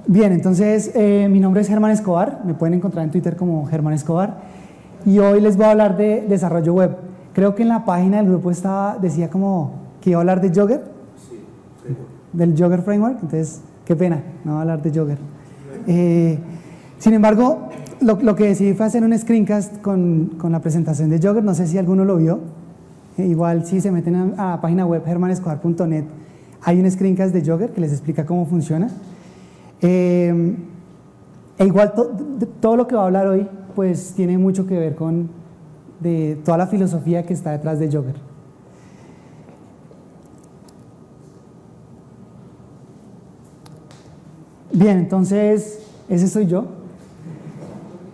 Bien, entonces mi nombre es Germán Escobar, me pueden encontrar en Twitter como Germán Escobar y hoy les voy a hablar de desarrollo web. Creo que en la página del grupo decía como que iba a hablar de Jogger, del Jogger Framework, entonces qué pena, no voy a hablar de Jogger. Sin embargo, lo que decidí fue hacer un screencast con la presentación de Jogger, no sé si alguno lo vio, igual si se meten a la página web germanescobar.net hay un screencast de Jogger que les explica cómo funciona. Igual todo lo que voy a hablar hoy pues tiene mucho que ver con toda la filosofía que está detrás de Jogger. Bien, entonces ese soy yo.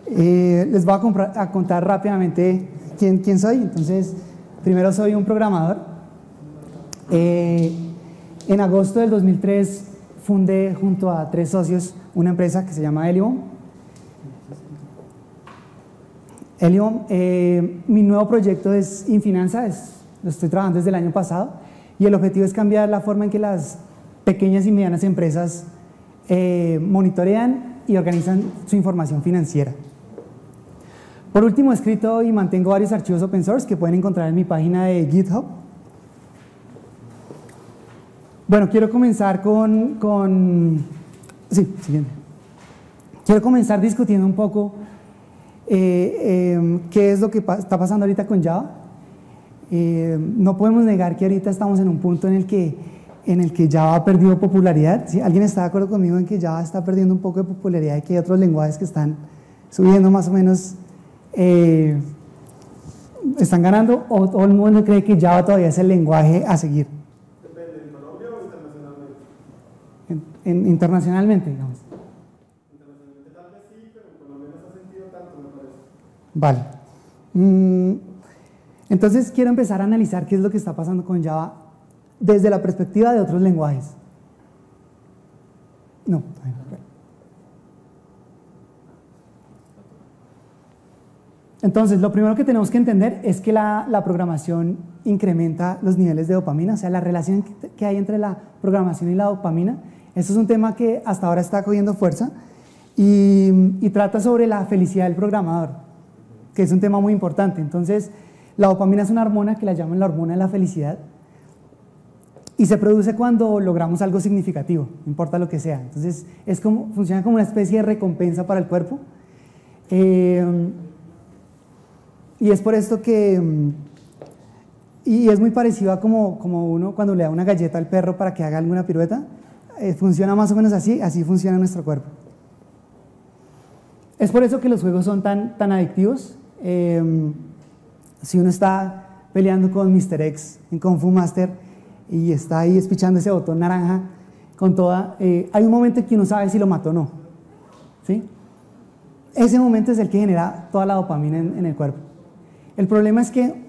Les voy a contar rápidamente quién soy. Entonces, primero soy un programador. En agosto del 2003 fundé junto a 3 socios una empresa que se llama Helium. Mi nuevo proyecto es Infinanza, lo estoy trabajando desde el año pasado y el objetivo es cambiar la forma en que las pequeñas y medianas empresas monitorean y organizan su información financiera. Por último, he escrito y mantengo varios archivos open source que pueden encontrar en mi página de GitHub. Bueno, quiero comenzar siguiente. Quiero comenzar discutiendo un poco qué es lo que está pasando ahorita con Java. No podemos negar que ahorita estamos en un punto en el que Java ha perdido popularidad. ¿Sí? ¿Alguien está de acuerdo conmigo en que Java está perdiendo un poco de popularidad y que hay otros lenguajes que están subiendo más o menos, están ganando? ¿O todo el mundo cree que Java todavía es el lenguaje a seguir? Depende, ¿en Colombia o internacionalmente? Internacionalmente, digamos. Internacionalmente tal vez sí, pero en Colombia no se ha sentido tanto, me parece. Vale. Entonces quiero empezar a analizar qué es lo que está pasando con Java desde la perspectiva de otros lenguajes. No, todavía no. Entonces, lo primero que tenemos que entender es que la programación incrementa los niveles de dopamina, o sea, la relación que hay entre la programación y la dopamina. Esto es un tema que hasta ahora está cogiendo fuerza y trata sobre la felicidad del programador, que es un tema muy importante. Entonces, la dopamina es una hormona que la llaman la hormona de la felicidad y se produce cuando logramos algo significativo, no importa lo que sea. Entonces, funciona como una especie de recompensa para el cuerpo. Y es por esto y es muy parecido a como uno cuando le da una galleta al perro para que haga alguna pirueta, funciona más o menos así funciona nuestro cuerpo. Es por eso que los juegos son tan adictivos. Si uno está peleando con Mr. X en Kung Fu Master y está ahí espichando ese botón naranja con toda, hay un momento en que uno sabe si lo mató o no, ¿sí? Ese momento es el que genera toda la dopamina en el cuerpo. El problema es que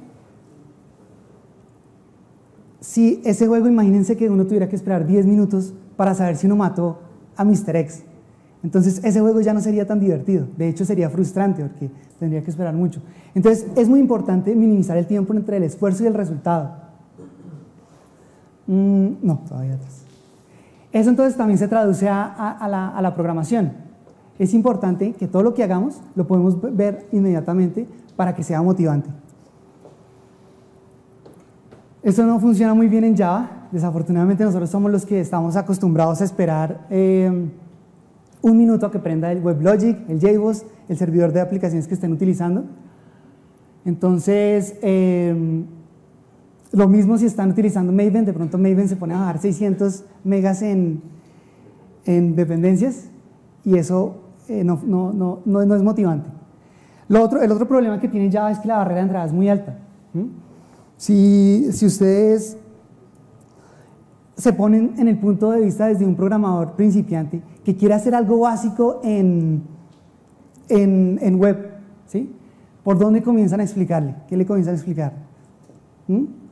si ese juego, imagínense que uno tuviera que esperar 10 minutos para saber si uno mató a Mr. X, entonces ese juego ya no sería tan divertido, de hecho sería frustrante porque tendría que esperar mucho. Entonces es muy importante minimizar el tiempo entre el esfuerzo y el resultado. No, todavía atrás. Eso entonces también se traduce a la programación. Es importante que todo lo que hagamos lo podemos ver inmediatamente para que sea motivante. Esto no funciona muy bien en Java. Desafortunadamente nosotros somos los que estamos acostumbrados a esperar un minuto a que prenda el WebLogic, el JBoss, el servidor de aplicaciones que estén utilizando. Entonces, lo mismo si están utilizando Maven, de pronto Maven se pone a bajar 600 megas en dependencias y eso no es motivante. El otro problema que tiene Java es que la barrera de entrada es muy alta. Si ustedes se ponen en el punto de vista desde un programador principiante que quiere hacer algo básico en web, ¿sí? ¿Por dónde comienzan a explicarle? ¿Qué le comienzan a explicar?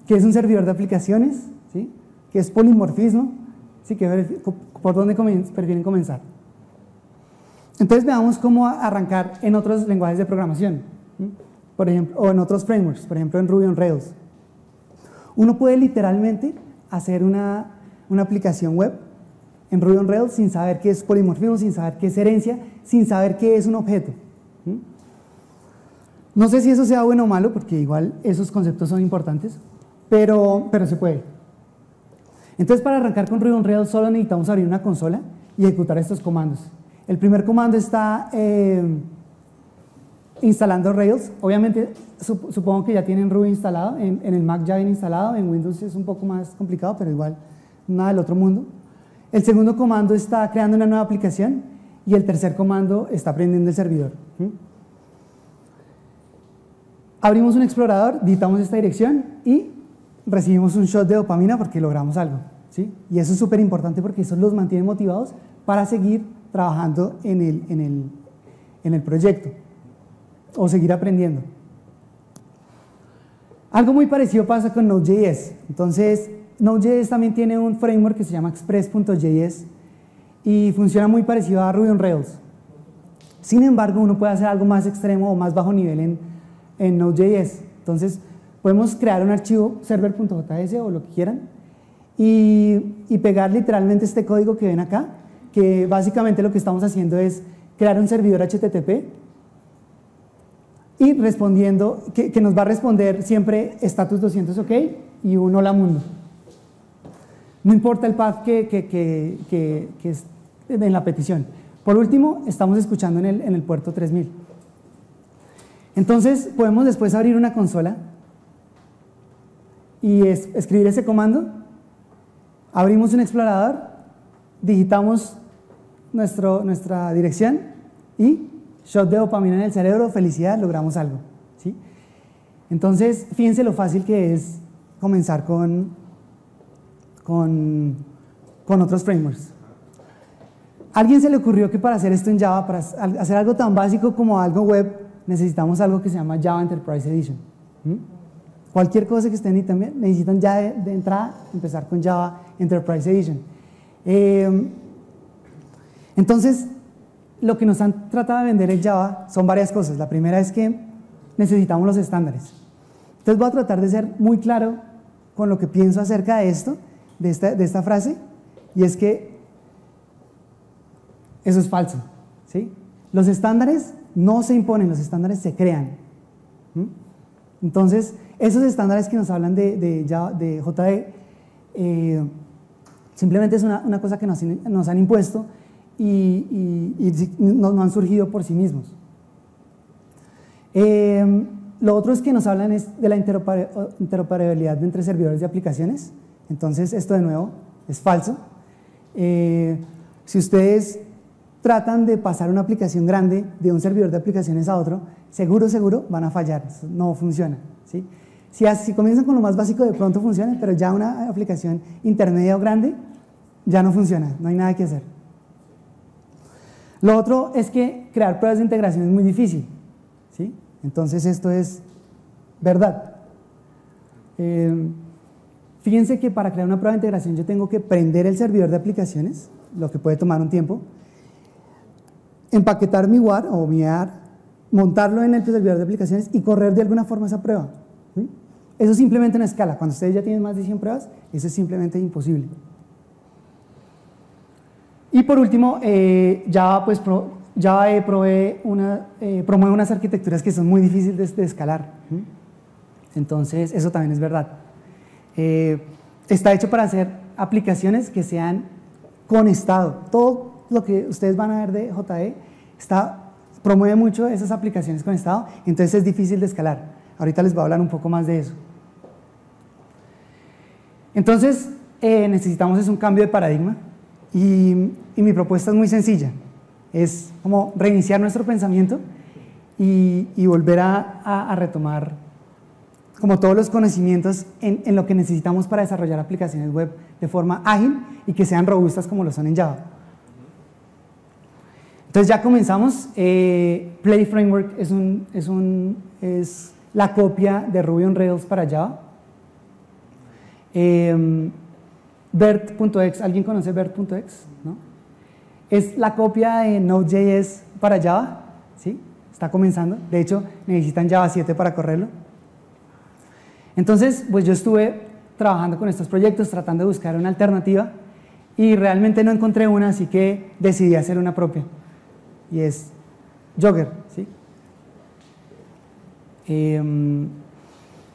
¿Qué es un servidor de aplicaciones? ¿Sí? ¿Qué es polimorfismo? ¿Sí? ¿Por dónde prefieren comenzar? Entonces veamos cómo arrancar en otros lenguajes de programación, por ejemplo, o en otros frameworks, por ejemplo en Ruby on Rails. Uno puede literalmente hacer una aplicación web en Ruby on Rails sin saber qué es polimorfismo, sin saber qué es herencia, sin saber qué es un objeto. No sé si eso sea bueno o malo, porque igual esos conceptos son importantes, pero se puede. Entonces, para arrancar con Ruby on Rails solo necesitamos abrir una consola y ejecutar estos comandos. El primer comando está instalando Rails. Obviamente, supongo que ya tienen Ruby instalado, en el Mac ya viene instalado, en Windows es un poco más complicado, pero igual nada del otro mundo. El segundo comando está creando una nueva aplicación y el tercer comando está prendiendo el servidor. Abrimos un explorador, digitamos esta dirección y recibimos un shot de dopamina porque logramos algo, ¿sí? Y eso es súper importante porque eso los mantiene motivados para seguir trabajando en el proyecto o seguir aprendiendo. Algo muy parecido pasa con Node.js. Entonces, Node.js también tiene un framework que se llama Express.js y funciona muy parecido a Ruby on Rails. Sin embargo, uno puede hacer algo más extremo o más bajo nivel en Node.js. Entonces, podemos crear un archivo server.js o lo que quieran y pegar literalmente este código que ven acá, que básicamente lo que estamos haciendo es crear un servidor HTTP y respondiendo, que nos va a responder siempre status 200 OK y un hola mundo. No importa el path que es en la petición. Por último, estamos escuchando en el puerto 3000. Entonces, podemos después abrir una consola y escribir ese comando, abrimos un explorador, digitamos nuestra dirección y shot de dopamina en el cerebro, felicidad, logramos algo, ¿sí? Entonces, fíjense lo fácil que es comenzar con otros frameworks. ¿A alguien se le ocurrió que para hacer esto en Java, para hacer algo tan básico como algo web, necesitamos algo que se llama Java Enterprise Edition? Cualquier cosa que estén y también necesitan ya de entrada empezar con Java Enterprise Edition. Entonces, lo que nos han tratado de vender en Java son varias cosas. La primera es que necesitamos los estándares. Entonces voy a tratar de ser muy claro con lo que pienso acerca de esto, de esta frase, y es que eso es falso, ¿sí? Los estándares no se imponen, los estándares se crean. Entonces, esos estándares que nos hablan de JDE simplemente es una cosa que nos han impuesto y no han surgido por sí mismos. Lo otro es que nos hablan de la interoperabilidad entre servidores de aplicaciones. Entonces, esto de nuevo es falso. Si ustedes tratan de pasar una aplicación grande de un servidor de aplicaciones a otro, seguro van a fallar, no funciona, ¿sí? Si comienzan con lo más básico, de pronto funciona, pero ya una aplicación intermedia o grande ya no funciona, no hay nada que hacer. Lo otro es que crear pruebas de integración es muy difícil, ¿sí? Entonces esto es verdad. Fíjense que para crear una prueba de integración yo tengo que prender el servidor de aplicaciones, lo que puede tomar un tiempo, empaquetar mi WAR o mi AR, montarlo en el servidor de aplicaciones y correr de alguna forma esa prueba, ¿sí? Eso simplemente no escala. Cuando ustedes ya tienen más de 100 pruebas, eso es simplemente imposible. Y por último, Java promueve unas arquitecturas que son muy difíciles de escalar. Entonces, eso también es verdad. Está hecho para hacer aplicaciones que sean con estado. Todo lo que ustedes van a ver de JDE promueve mucho esas aplicaciones con estado, entonces es difícil de escalar. Ahorita les voy a hablar un poco más de eso. Entonces, necesitamos un cambio de paradigma y mi propuesta es muy sencilla. Es como reiniciar nuestro pensamiento y volver a retomar como todos los conocimientos en lo que necesitamos para desarrollar aplicaciones web de forma ágil y que sean robustas como lo son en Java. Entonces ya comenzamos. Play Framework es la copia de Ruby on Rails para Java. Vert.x, ¿alguien conoce Vert.x? ¿No? Es la copia de Node.js para Java, ¿sí? Está comenzando. De hecho, necesitan Java 7 para correrlo. Entonces, pues yo estuve trabajando con estos proyectos, tratando de buscar una alternativa. y realmente no encontré una, así que decidí hacer una propia, y es Jogger, ¿sí?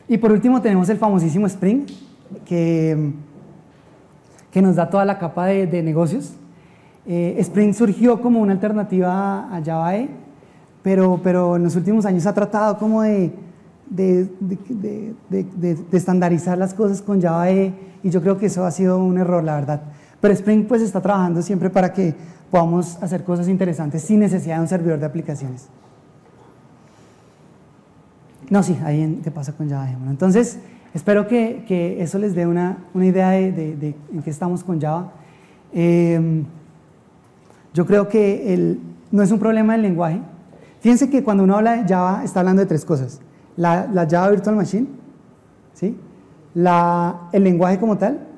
Y por último tenemos el famosísimo Spring, que nos da toda la capa de negocios. Spring surgió como una alternativa a Java EE, pero en los últimos años ha tratado como de estandarizar las cosas con Java EE, y yo creo que eso ha sido un error, la verdad. Pero Spring pues está trabajando siempre para que podamos hacer cosas interesantes sin necesidad de un servidor de aplicaciones. No, sí, ahí te pasa con Java. Bueno, entonces, espero que eso les dé una idea de en qué estamos con Java. Yo creo que no es un problema del lenguaje. Fíjense que cuando uno habla de Java, está hablando de tres cosas. La Java Virtual Machine, ¿sí? El lenguaje como tal,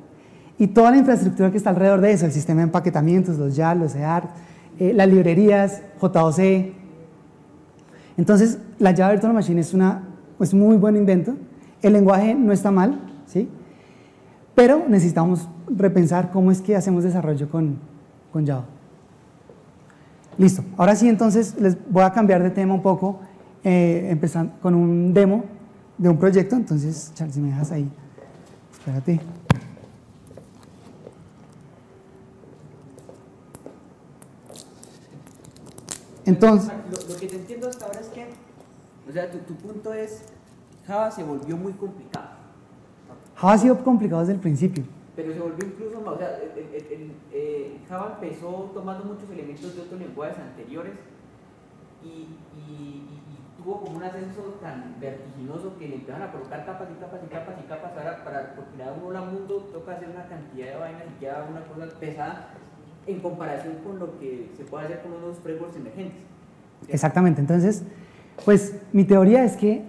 y toda la infraestructura que está alrededor de eso, el sistema de empaquetamientos, los YAR, los EAR, las librerías, JOC. Entonces, la Java Virtual Machine es un muy buen invento. El lenguaje no está mal, ¿sí? Pero necesitamos repensar cómo es que hacemos desarrollo con Java. Listo. Ahora sí, entonces, les voy a cambiar de tema un poco, empezando con un demo de un proyecto. Entonces, Charles, si me dejas ahí, espérate. Entonces, lo que te entiendo hasta ahora es que, o sea, tu punto es, Java se volvió muy complicado. Java ha sido complicado desde el principio. Pero se volvió incluso más, o sea, Java empezó tomando muchos elementos de otros lenguajes anteriores y tuvo como un ascenso tan vertiginoso que le empezaron a colocar capas y capas y capas y capas. Ahora, por crear un hola mundo, toca hacer una cantidad de vainas y queda una cosa pesada en comparación con lo que se puede hacer con unos frameworks emergentes. ¿Sí? Exactamente. Entonces, pues mi teoría es que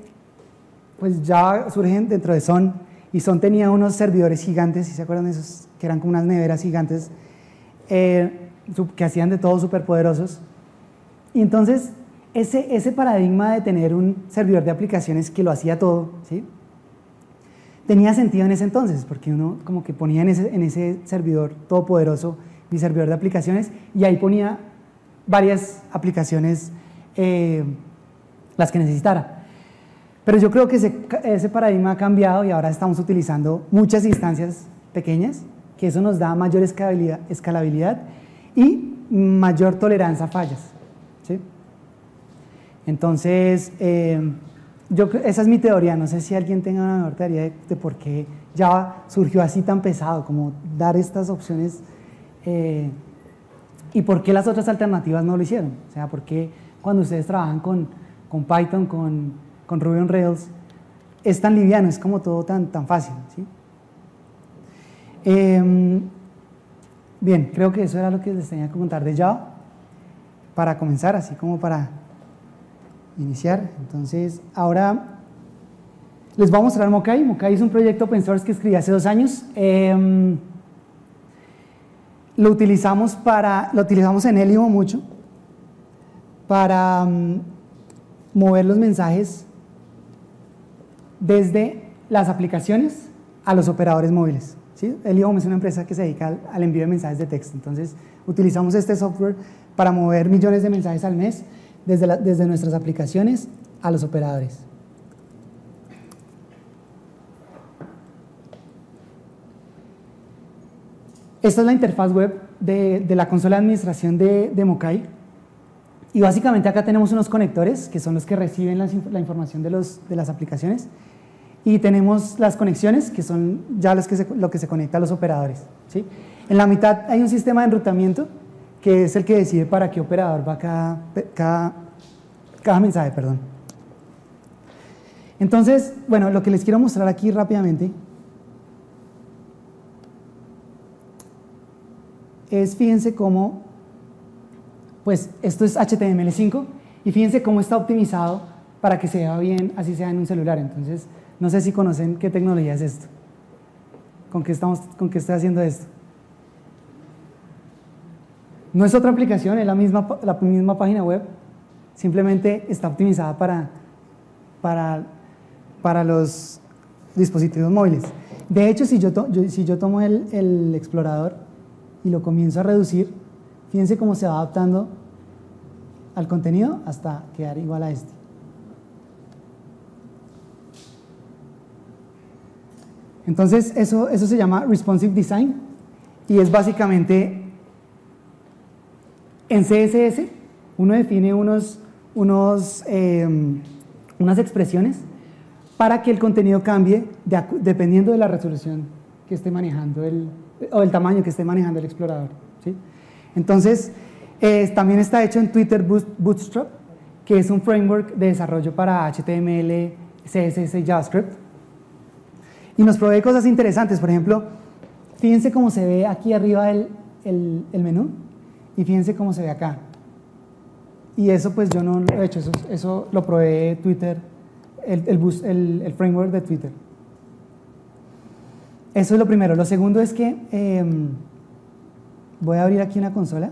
pues ya surgen dentro de Sun, y Sun tenía unos servidores gigantes, ¿sí se acuerdan de esos? Que eran como unas neveras gigantes que hacían de todo súper poderosos. Y entonces ese paradigma de tener un servidor de aplicaciones que lo hacía todo, ¿sí? Tenía sentido en ese entonces, porque uno como que ponía en ese servidor todopoderoso mi servidor de aplicaciones, y ahí ponía varias aplicaciones, las que necesitara. Pero yo creo que ese paradigma ha cambiado y ahora estamos utilizando muchas instancias pequeñas, que eso nos da mayor escalabilidad y mayor tolerancia a fallas, ¿sí? Entonces, esa es mi teoría. No sé si alguien tenga una mejor teoría de por qué Java surgió así tan pesado, como dar estas opciones, y por qué las otras alternativas no lo hicieron. O sea, por qué cuando ustedes trabajan con Python, con Ruby on Rails, es tan liviano, es como todo tan fácil, ¿sí? Bien, creo que eso era lo que les tenía que contar de Java para comenzar, así como para iniciar. Entonces, ahora les voy a mostrar Mokai. Mokai es un proyecto open source que escribí hace 2 años. Lo utilizamos en Elimo mucho para mover los mensajes desde las aplicaciones a los operadores móviles, ¿sí? Elimo es una empresa que se dedica al envío de mensajes de texto. Entonces, utilizamos este software para mover millones de mensajes al mes desde nuestras aplicaciones a los operadores. Esta es la interfaz web de la consola de administración de Mokai, y básicamente acá tenemos unos conectores que son los que reciben la información de las aplicaciones, y tenemos las conexiones que son ya lo que se conecta a los operadores, ¿sí? En la mitad hay un sistema de enrutamiento que es el que decide para qué operador va cada mensaje, perdón. Entonces, bueno, lo que les quiero mostrar aquí rápidamente es, fíjense cómo, pues esto es HTML5, y fíjense cómo está optimizado para que se vea bien, así sea en un celular. Entonces, no sé si conocen qué tecnología es esto, con qué estoy haciendo esto. No es otra aplicación, es la misma página web, simplemente está optimizada para los dispositivos móviles. De hecho, si yo tomo el explorador y lo comienzo a reducir, fíjense cómo se va adaptando al contenido hasta quedar igual a este. Entonces eso se llama responsive design y es básicamente en CSS uno define unas expresiones para que el contenido cambie dependiendo de la resolución que esté manejando o el tamaño que esté manejando el explorador, ¿sí? Entonces también está hecho en Twitter Bootstrap, que es un framework de desarrollo para HTML, CSS y JavaScript. Y nos provee cosas interesantes. Por ejemplo, fíjense cómo se ve aquí arriba el menú y fíjense cómo se ve acá. Y eso pues yo no lo he hecho, eso lo provee Twitter, el framework de Twitter. Eso es lo primero. Lo segundo es que voy a abrir aquí una consola.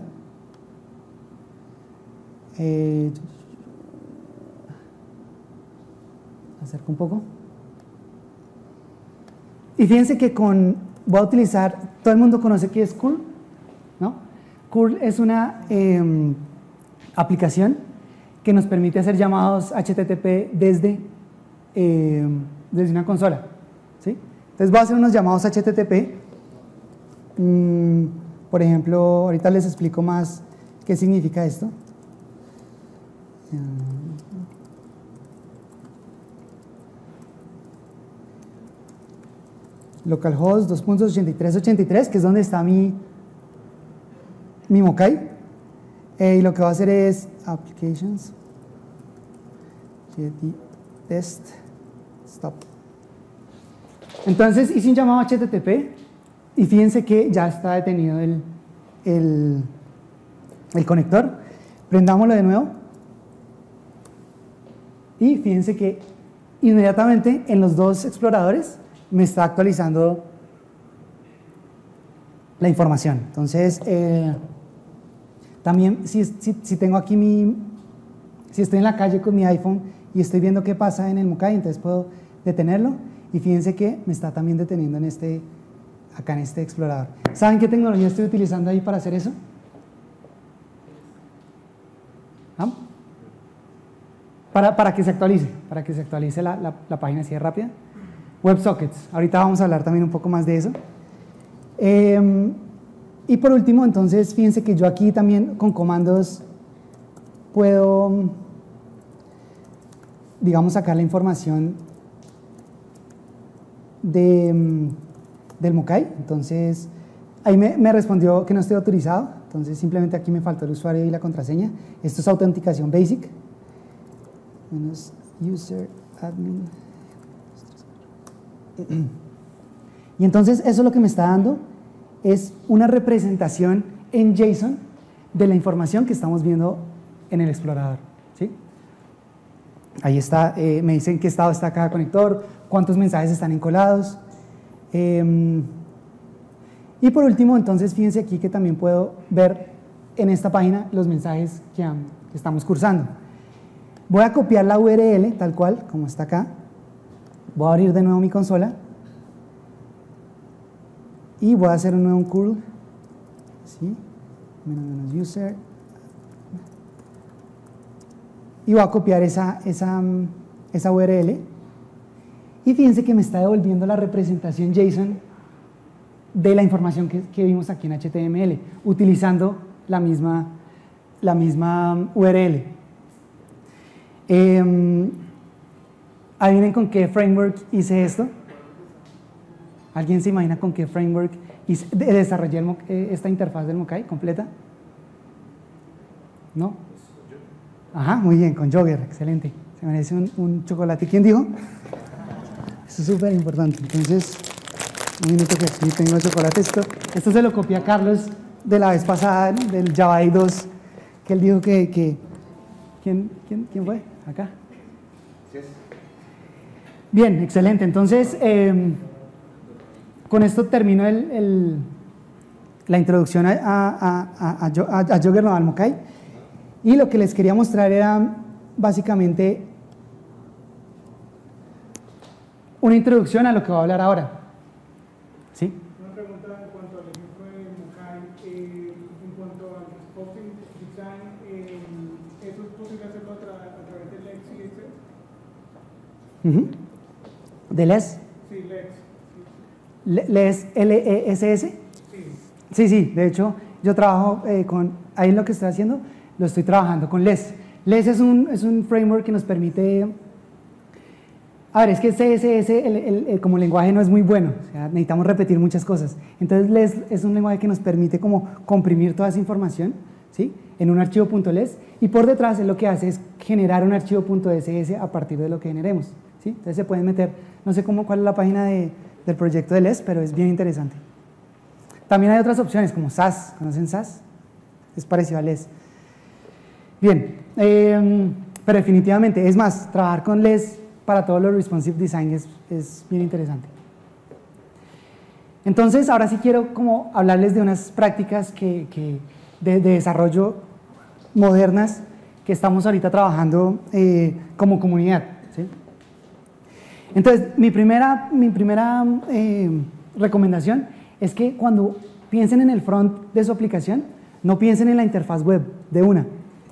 Acerco un poco. Y fíjense que voy a utilizar, todo el mundo conoce qué es curl, ¿no? Curl es una aplicación que nos permite hacer llamados HTTP desde una consola, ¿sí? Entonces voy a hacer unos llamados HTTP. Por ejemplo, ahorita les explico más qué significa esto. Localhost 2.8383, que es donde está mi Mokai. Y lo que va a hacer es applications test stop. Entonces hice un llamado HTTP y fíjense que ya está detenido el conector. Prendámoslo de nuevo y fíjense que inmediatamente en los dos exploradores me está actualizando la información. Entonces también si tengo aquí si estoy en la calle con mi iPhone y estoy viendo qué pasa en el Mokai, entonces puedo detenerlo y fíjense que me está también deteniendo acá en este explorador. ¿Saben qué tecnología estoy utilizando ahí para hacer eso? ¿Ah? Para que se actualice la página así de rápida. WebSockets, ahorita vamos a hablar también un poco más de eso. Y por último, entonces, fíjense que yo aquí también con comandos puedo, digamos, sacar la información del Mokai. Entonces, ahí me respondió que no estoy autorizado, entonces simplemente aquí me faltó el usuario y la contraseña. Esto es autenticación basic. Menos user admin. Y entonces eso lo que me está dando es una representación en JSON de la información que estamos viendo en el explorador, ¿sí? Ahí está, me dice en qué estado está cada conector, cuántos mensajes están encolados. Y por último, entonces fíjense aquí que también puedo ver en esta página los mensajes que estamos cursando. Voy a copiar la URL tal cual, como está acá. Voy a abrir de nuevo mi consola y voy a hacer un nuevo curl, ¿sí? Menos user, y voy a copiar esa URL y fíjense que me está devolviendo la representación JSON de la información que vimos aquí en HTML utilizando la misma URL. ¿Adivinen con qué framework hice esto? ¿Alguien se imagina con qué framework desarrollé esta interfaz del Mokai completa? ¿No? Ajá, muy bien, con Jogger, excelente. Se merece un chocolate. ¿Quién dijo? Eso es súper importante. Entonces, un minuto que sí tengo el chocolate. Esto se lo copié a Carlos de la vez pasada, del Java 2, que él dijo que ¿quién fue? Acá. Bien, excelente. Entonces, con esto termino la introducción a Jogger al Mokai. Y lo que les quería mostrar era básicamente una introducción a lo que voy a hablar ahora. ¿Sí? Una pregunta en cuanto al ejemplo de Mokai. ¿eso es posible hacerlo a través de Lex y Excel? ¿De LES? Sí, Lex. ¿LES, L-E-S-S? Sí. Sí, de hecho, yo trabajo ahí lo que estoy haciendo, lo estoy trabajando con LES. LES es un framework que nos permite. A ver, es que CSS como lenguaje no es muy bueno, o sea, necesitamos repetir muchas cosas. Entonces, LES es un lenguaje que nos permite como comprimir toda esa información, ¿sí?, en un archivo .les, y por detrás lo que hace es generar un archivo .ss a partir de lo que generemos, ¿sí? Entonces se pueden meter, no sé cuál es la página del proyecto de LES, pero es bien interesante. También hay otras opciones como SAS, ¿conocen SAS? Es parecido a LES. Bien, pero definitivamente, es más, trabajar con LES para todo lo responsive design es bien interesante. Entonces, ahora sí quiero como hablarles de unas prácticas de desarrollo modernas que estamos ahorita trabajando como comunidad, ¿sí? Entonces, mi primera recomendación es que cuando piensen en el front de su aplicación, no piensen en la interfaz web de una,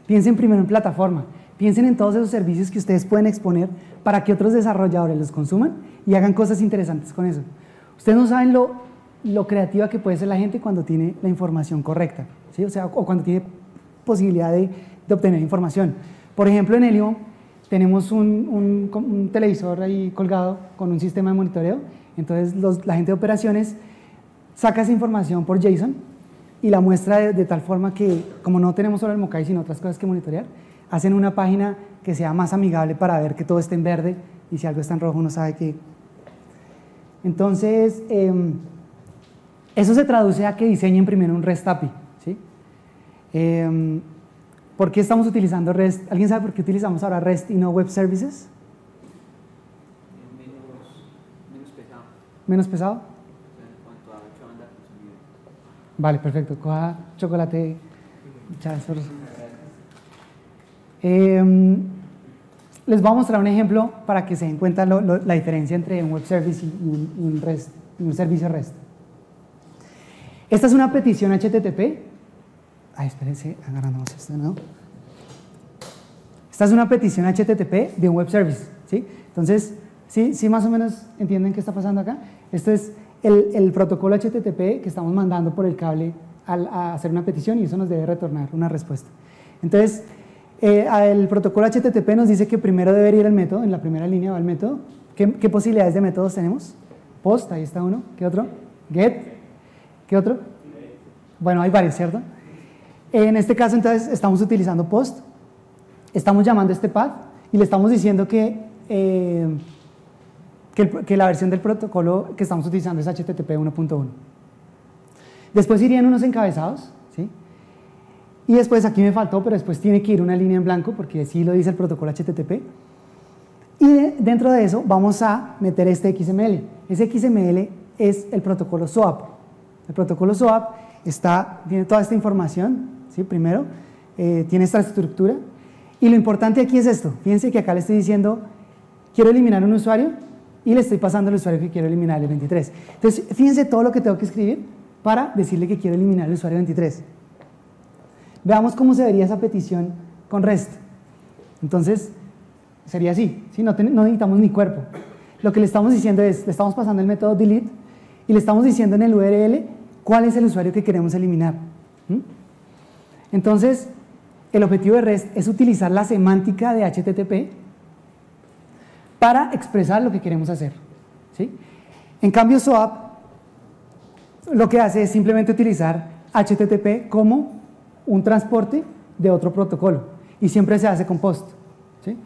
piensen primero en plataforma. Piensen en todos esos servicios que ustedes pueden exponer para que otros desarrolladores los consuman y hagan cosas interesantes con eso. Ustedes no saben lo creativa que puede ser la gente cuando tiene la información correcta, ¿sí? O sea, o cuando tiene posibilidad de obtener información. Por ejemplo, en Helio tenemos un televisor ahí colgado con un sistema de monitoreo. Entonces la gente de operaciones saca esa información por JSON y la muestra de tal forma que, como no tenemos solo el Mokai sino otras cosas que monitorear, hacen una página que sea más amigable para ver que todo esté en verde y si algo está en rojo uno sabe que. Entonces, eso se traduce a que diseñen primero un REST API, ¿sí? ¿Por qué estamos utilizando REST? ¿Alguien sabe por qué utilizamos ahora REST y no Web Services? Menos pesado. ¿Menos pesado? En cuanto a mucha banda consumida. Vale, perfecto. Coja chocolate. Les voy a mostrar un ejemplo para que se den cuenta la diferencia entre un web service y un servicio REST. Esta es una petición HTTP. Ay, espérense, agarramos esto, ¿no? Esta es una petición HTTP de un web service, ¿sí? Entonces, ¿sí más o menos entienden qué está pasando acá? Esto es el protocolo HTTP que estamos mandando por el cable a hacer una petición y eso nos debe retornar una respuesta. Entonces, el protocolo HTTP nos dice que primero debe ir el método, en la primera línea va el método. ¿Qué posibilidades de métodos tenemos? Post, ahí está uno. ¿Qué otro? Get. ¿Qué otro? Bueno, hay varios, ¿cierto? En este caso, entonces, estamos utilizando post. Estamos llamando a este path y le estamos diciendo que la versión del protocolo que estamos utilizando es HTTP 1.1. Después irían unos encabezados, ¿sí? Y después, aquí me faltó, pero después tiene que ir una línea en blanco porque sí lo dice el protocolo HTTP. Y dentro de eso vamos a meter este XML. Ese XML es el protocolo SOAP. El protocolo SOAP tiene toda esta información, ¿sí? Primero, tiene esta estructura. Y lo importante aquí es esto. Fíjense que acá le estoy diciendo, quiero eliminar un usuario y le estoy pasando al usuario que quiero eliminar, el 23. Entonces, fíjense todo lo que tengo que escribir para decirle que quiero eliminar el usuario 23. Veamos cómo se vería esa petición con REST. Entonces, sería así, ¿sí? No necesitamos ni cuerpo. Lo que le estamos diciendo es, le estamos pasando el método delete y le estamos diciendo en el URL cuál es el usuario que queremos eliminar. Entonces, el objetivo de REST es utilizar la semántica de HTTP para expresar lo que queremos hacer, ¿sí? En cambio, SOAP lo que hace es simplemente utilizar HTTP como un transporte de otro protocolo y siempre se hace con POST, ¿sí?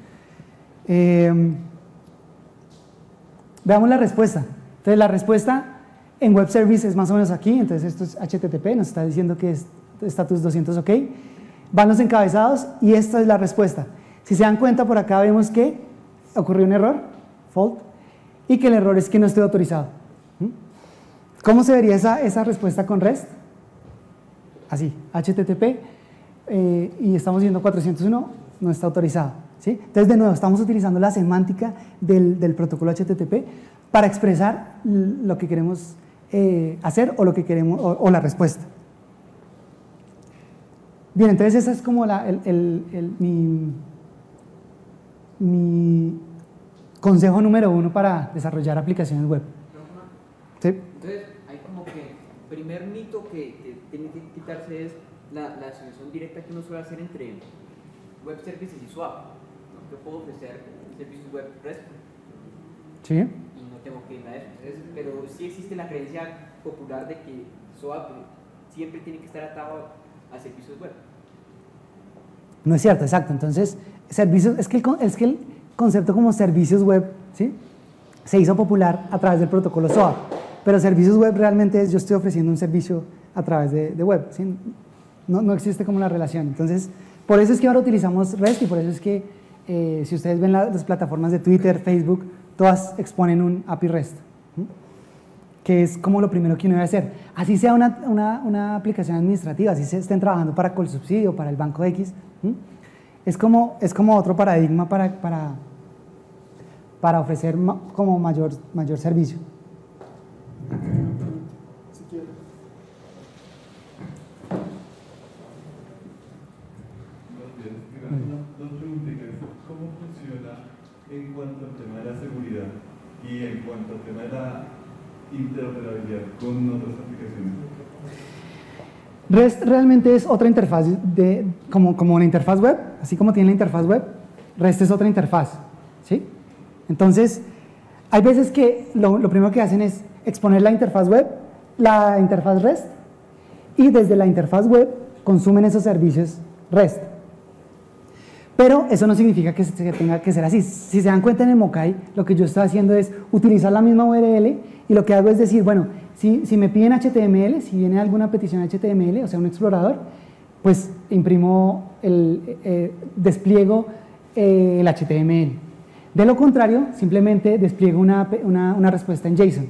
Veamos la respuesta. Entonces, la respuesta en Web Service es más o menos aquí. Entonces, esto es HTTP, nos está diciendo que es status 200 OK. Van los encabezados y esta es la respuesta. Si se dan cuenta, por acá vemos que ocurrió un error, fault, y que el error es que no estoy autorizado. ¿Cómo se vería esa respuesta con REST? Así, HTTP, y estamos diciendo 401, no está autorizado, ¿sí? Entonces, de nuevo, estamos utilizando la semántica del protocolo HTTP para expresar lo que queremos hacer o lo que queremos, o la respuesta. Bien, entonces esa es como mi consejo número 1 para desarrollar aplicaciones web. ¿Sí? Entonces, hay como que primer mito que tiene que quitarse es la asociación directa que uno suele hacer entre web services y SWAP. ¿No? Yo puedo ofrecer servicios web REST ¿Sí? y no tengo que ir a eso. Entonces, pero sí existe la creencia popular de que SWAP siempre tiene que estar atado a servicios web. No es cierto, exacto. Entonces, servicios, es que el concepto como servicios web, ¿sí?, se hizo popular a través del protocolo SOAP, pero servicios web realmente es yo estoy ofreciendo un servicio a través de web, ¿sí? No existe como la relación. Entonces, por eso es que ahora utilizamos REST y por eso es que si ustedes ven las plataformas de Twitter, Facebook, todas exponen un API REST, ¿sí?, que es como lo primero que uno debe hacer. Así sea una aplicación administrativa, así se estén trabajando para Colsubsidio, para el Banco X, ¿sí?, es como otro paradigma para ofrecer como mayor servicio. Si quieres. Dos preguntitas. ¿Cómo funciona en cuanto al tema de la seguridad y en cuanto al tema de la interoperabilidad con otras aplicaciones? REST realmente es otra interfaz, como una interfaz web, así como tiene la interfaz web, REST es otra interfaz, ¿sí? Entonces, hay veces que lo primero que hacen es exponer la interfaz web, la interfaz REST, y desde la interfaz web consumen esos servicios REST. Pero eso no significa que tenga que ser así. Si se dan cuenta en el Mokai, lo que yo estoy haciendo es utilizar la misma URL y lo que hago es decir, bueno, si me piden HTML, si viene alguna petición HTML, o sea, un explorador, pues imprimo, despliego el HTML. De lo contrario, simplemente despliego una respuesta en JSON,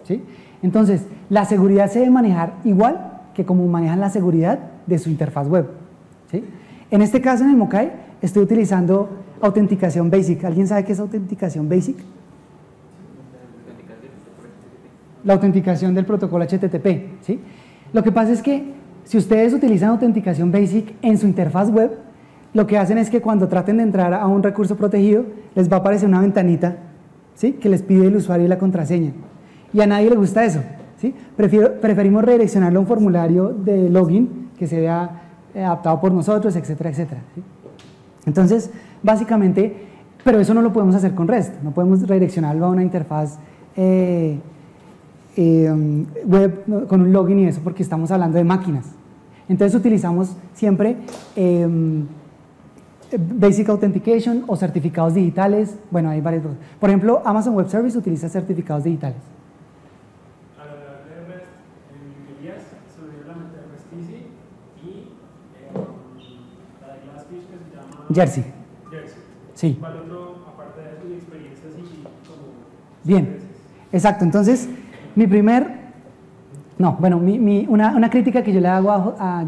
¿sí? Entonces, la seguridad se debe manejar igual que como manejan la seguridad de su interfaz web, ¿sí? En este caso, en el Mokai, estoy utilizando autenticación basic. ¿Alguien sabe qué es autenticación basic? La autenticación del protocolo HTTP, ¿sí? Lo que pasa es que si ustedes utilizan autenticación basic en su interfaz web, lo que hacen es que cuando traten de entrar a un recurso protegido, les va a aparecer una ventanita, ¿sí?, que les pide el usuario y la contraseña. Y a nadie le gusta eso, ¿sí? Preferimos redireccionarlo a un formulario de login que se vea adaptado por nosotros, etcétera, etcétera, ¿sí? Entonces, básicamente, pero eso no lo podemos hacer con REST, no podemos redireccionarlo a una interfaz web con un login y eso porque estamos hablando de máquinas. Entonces utilizamos siempre Basic Authentication o certificados digitales. Bueno, hay varios. Por ejemplo, Amazon Web Service utiliza certificados digitales. Al hablar de REST, Elías se me dio la mente de REST Easy y la de Glassfish que se llama Jersey. Jersey. Sí. ¿Cuál otro, aparte de eso, y experiencias y como Bien, exacto. Entonces, una crítica que yo le hago a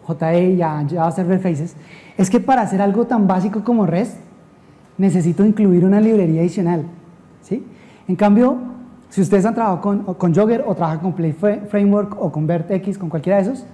JE y a Java Server Faces es que para hacer algo tan básico como REST necesito incluir una librería adicional, ¿sí? En cambio, si ustedes han trabajado con Jogger o trabajan con Play Framework o con VertX, con cualquiera de esos,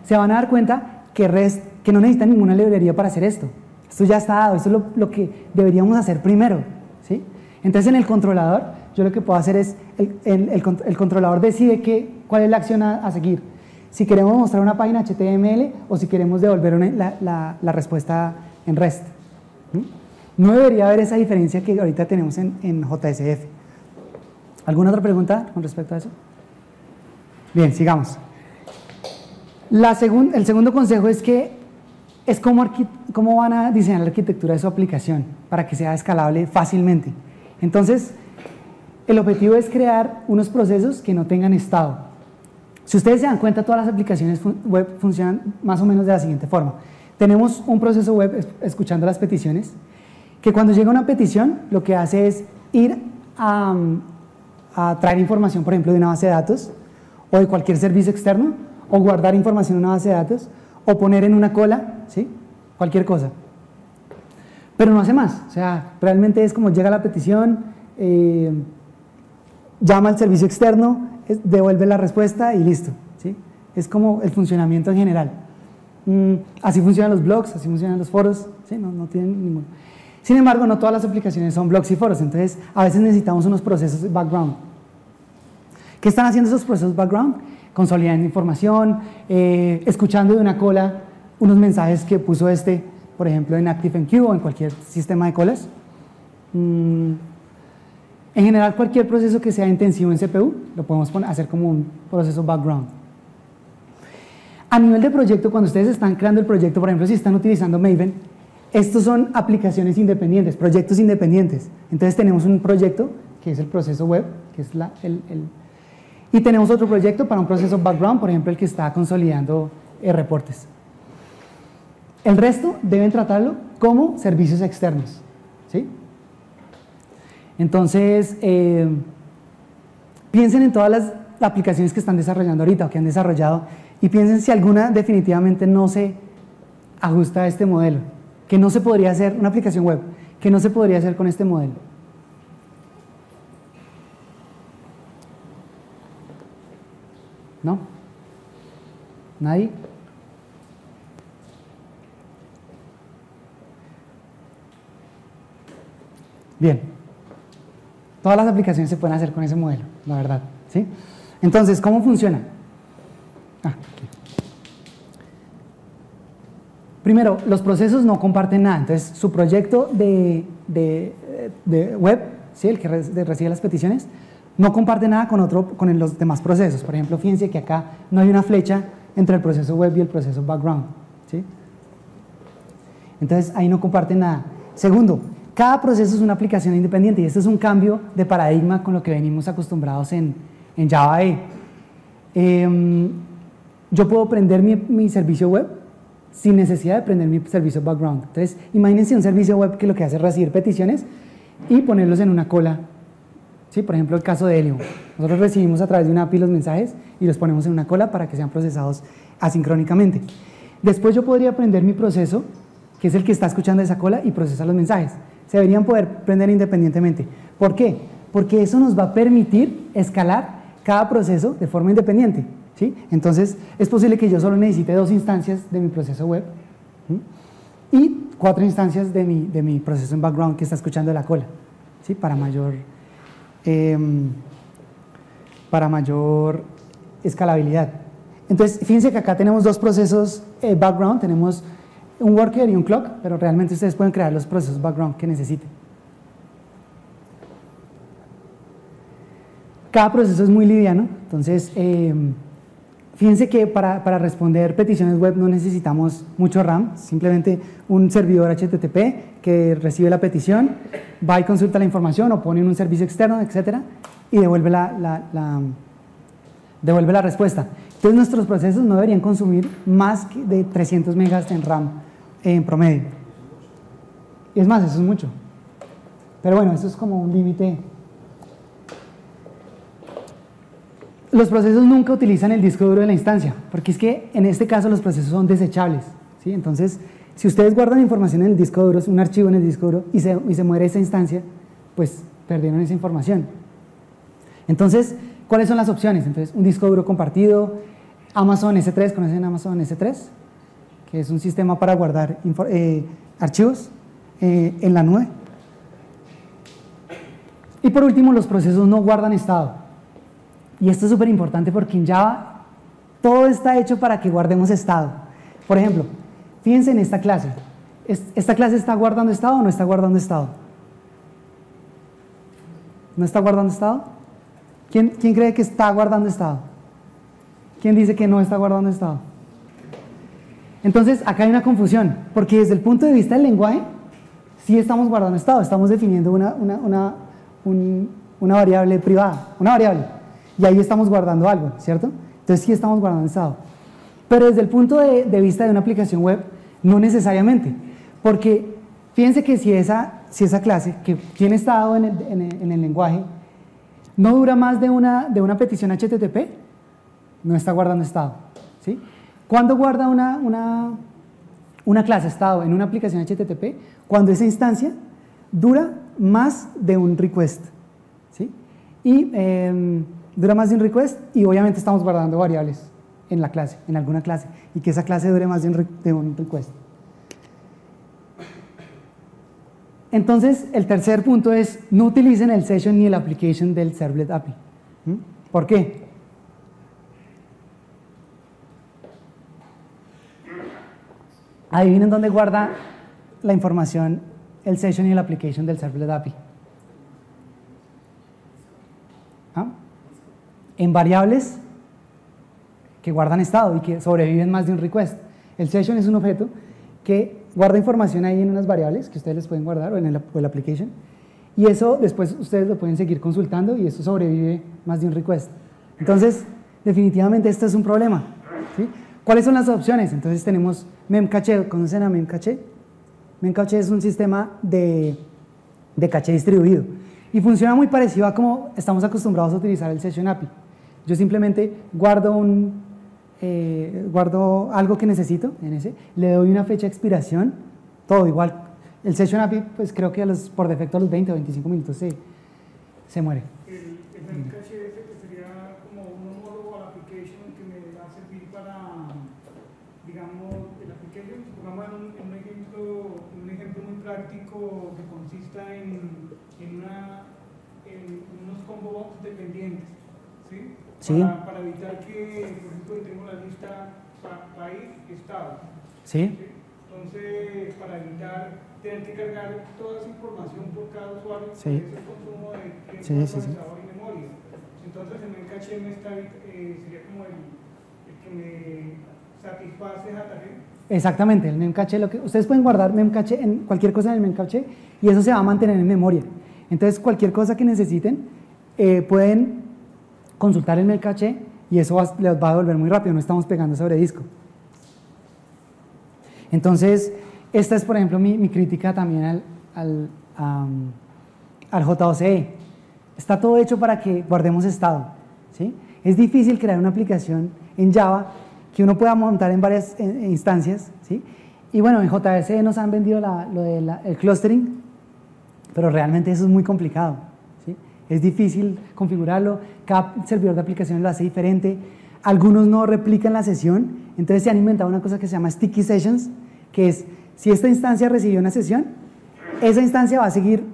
se van a dar cuenta que REST, que no necesitan ninguna librería para hacer esto. Esto ya está dado, esto es lo que deberíamos hacer primero, ¿sí? Entonces en el controlador, yo lo que puedo hacer es, el controlador decide cuál es la acción a seguir. Si queremos mostrar una página HTML o si queremos devolver la respuesta en REST. No debería haber esa diferencia que ahorita tenemos en JSF. ¿Alguna otra pregunta con respecto a eso? Bien, sigamos. El segundo consejo es cómo van a diseñar la arquitectura de su aplicación para que sea escalable fácilmente. Entonces, el objetivo es crear unos procesos que no tengan estado. Si ustedes se dan cuenta, todas las aplicaciones web funcionan más o menos de la siguiente forma. Tenemos un proceso web escuchando las peticiones, que cuando llega una petición, lo que hace es ir a traer información, por ejemplo, de una base de datos, o de cualquier servicio externo, o guardar información en una base de datos, o poner en una cola, ¿sí?, cualquier cosa. Pero no hace más, o sea, realmente es como llega la petición, llama al servicio externo, devuelve la respuesta y listo, ¿sí? Es como el funcionamiento en general. Así funcionan los blogs, así funcionan los foros, ¿sí? No tienen ninguno. Sin embargo, no todas las aplicaciones son blogs y foros, entonces a veces necesitamos unos procesos de background. ¿Qué están haciendo esos procesos background? Consolidando información, escuchando de una cola unos mensajes que puso por ejemplo, en ActiveMQ o en cualquier sistema de colas. En general, cualquier proceso que sea intensivo en CPU lo podemos hacer como un proceso background. A nivel de proyecto, cuando ustedes están creando el proyecto, por ejemplo, si están utilizando Maven, estos son aplicaciones independientes, proyectos independientes. Entonces tenemos un proyecto que es el proceso web, que es y tenemos otro proyecto para un proceso background, por ejemplo, el que está consolidando reportes. El resto deben tratarlo como servicios externos, ¿sí? Entonces, piensen en todas las aplicaciones que están desarrollando ahorita o que han desarrollado y piensen si alguna definitivamente no se ajusta a este modelo, que no se podría hacer, una aplicación web, que no se podría hacer con este modelo. ¿No? ¿Nadie? Bien. Todas las aplicaciones se pueden hacer con ese modelo, la verdad, ¿sí? Entonces, ¿cómo funciona? Aquí. Primero, los procesos no comparten nada. Entonces, su proyecto de web, ¿sí? El que recibe las peticiones, no comparte nada con los demás procesos. Por ejemplo, fíjense que acá no hay una flecha entre el proceso web y el proceso background, ¿sí? Entonces, ahí no comparten nada. Segundo, cada proceso es una aplicación independiente y esto es un cambio de paradigma con lo que venimos acostumbrados en Java EE. Yo puedo prender mi servicio web sin necesidad de prender mi servicio background. Entonces, imagínense un servicio web que lo que hace es recibir peticiones y ponerlos en una cola. ¿Sí? Por ejemplo, el caso de Helium. Nosotros recibimos a través de una API los mensajes y los ponemos en una cola para que sean procesados asincrónicamente. Después yo podría prender mi proceso, que es el que está escuchando esa cola, y procesar los mensajes. Se deberían poder prender independientemente. ¿Por qué? Porque eso nos va a permitir escalar cada proceso de forma independiente, ¿sí? Entonces, es posible que yo solo necesite 2 instancias de mi proceso web, ¿sí? Y 4 instancias de mi proceso en background que está escuchando la cola, ¿sí? Para mayor escalabilidad. Entonces, fíjense que acá tenemos 2 procesos background, tenemos un worker y un clock, pero realmente ustedes pueden crear los procesos background que necesiten. Cada proceso es muy liviano, entonces fíjense que para responder peticiones web no necesitamos mucho RAM, simplemente un servidor HTTP que recibe la petición, va y consulta la información o pone en un servicio externo, etcétera, y devuelve devuelve la respuesta. Entonces nuestros procesos no deberían consumir más de 300 megas en RAM en promedio. Y es más, eso es mucho. Pero bueno, eso es como un límite. Los procesos nunca utilizan el disco duro de la instancia, porque es que en este caso los procesos son desechables, ¿sí? Entonces, si ustedes guardan información en el disco duro, un archivo en el disco duro, y se muere esa instancia, pues perdieron esa información. Entonces, ¿cuáles son las opciones? Entonces, un disco duro compartido, Amazon S3, ¿conocen Amazon S3? Que es un sistema para guardar archivos en la nube. Y por último, los procesos no guardan estado. Y esto es súper importante porque en Java todo está hecho para que guardemos estado. Por ejemplo, fíjense en esta clase. ¿Esta clase está guardando estado o no está guardando estado? ¿No está guardando estado? ¿Quién cree que está guardando estado? ¿Quién dice que no está guardando estado? Entonces, acá hay una confusión, porque desde el punto de vista del lenguaje, sí estamos guardando estado, estamos definiendo una variable privada, una variable, y ahí estamos guardando algo, ¿cierto? Entonces sí estamos guardando estado. Pero desde el punto de vista de una aplicación web, no necesariamente, porque fíjense que si esa clase, que tiene estado en el lenguaje, no dura más de una petición HTTP, no está guardando estado, ¿sí? ¿Cuándo guarda una clase estado en una aplicación HTTP? Cuando esa instancia dura más de un request, ¿sí? Y dura más de un request y obviamente estamos guardando variables en la clase, en alguna clase, y que esa clase dure más de un request. Entonces, el tercer punto es no utilicen el session ni el application del Servlet API. ¿Por qué? Adivinen dónde guarda la información el session y el application del Servlet API. ¿Ah? En variables que guardan estado y que sobreviven más de un request. El session es un objeto que guarda información ahí en unas variables que ustedes les pueden guardar o en el application, y eso después ustedes lo pueden seguir consultando y eso sobrevive más de un request. Entonces, definitivamente esto es un problema, ¿sí? ¿Cuáles son las opciones? Entonces tenemos Memcache. ¿Conocen a Memcache? Memcache es un sistema de caché distribuido y funciona muy parecido a como estamos acostumbrados a utilizar el Session API. Yo simplemente guardo algo que necesito en ese, le doy una fecha de expiración, todo igual. El Session API, pues creo que por defecto a los 20 o 25 minutos se muere. El Memcache sería como un homólogo a la application que me va a servir para, digamos, el application, pongamos en un ejemplo muy práctico que consista en unos combo box dependientes, ¿sí? Sí. Para evitar que, por ejemplo, tengo la lista país, estado. ¿Sí? Entonces, para evitar tener que cargar toda esa información por cada usuario, Sí. ese consumo de tiempo, Sí. procesador y memoria. Entonces, el Memcache sería como el que me satisface esa tarea. Exactamente, el Memcache, ustedes pueden guardar Memcache en cualquier cosa en el Memcache y eso se va a mantener en memoria. Entonces, cualquier cosa que necesiten, pueden consultar el Memcache y eso les va a devolver muy rápido, no estamos pegando sobre disco. Entonces, esta es, por ejemplo, mi crítica también al JOCE. Está todo hecho para que guardemos estado, ¿sí? Es difícil crear una aplicación en Java que uno pueda montar en varias instancias, ¿sí? Y bueno, en JDC nos han vendido el clustering, pero realmente eso es muy complicado, ¿sí? Es difícil configurarlo, cada servidor de aplicación lo hace diferente, algunos no replican la sesión, entonces se han inventado una cosa que se llama Sticky Sessions, que es, si esta instancia recibió una sesión, esa instancia va a seguir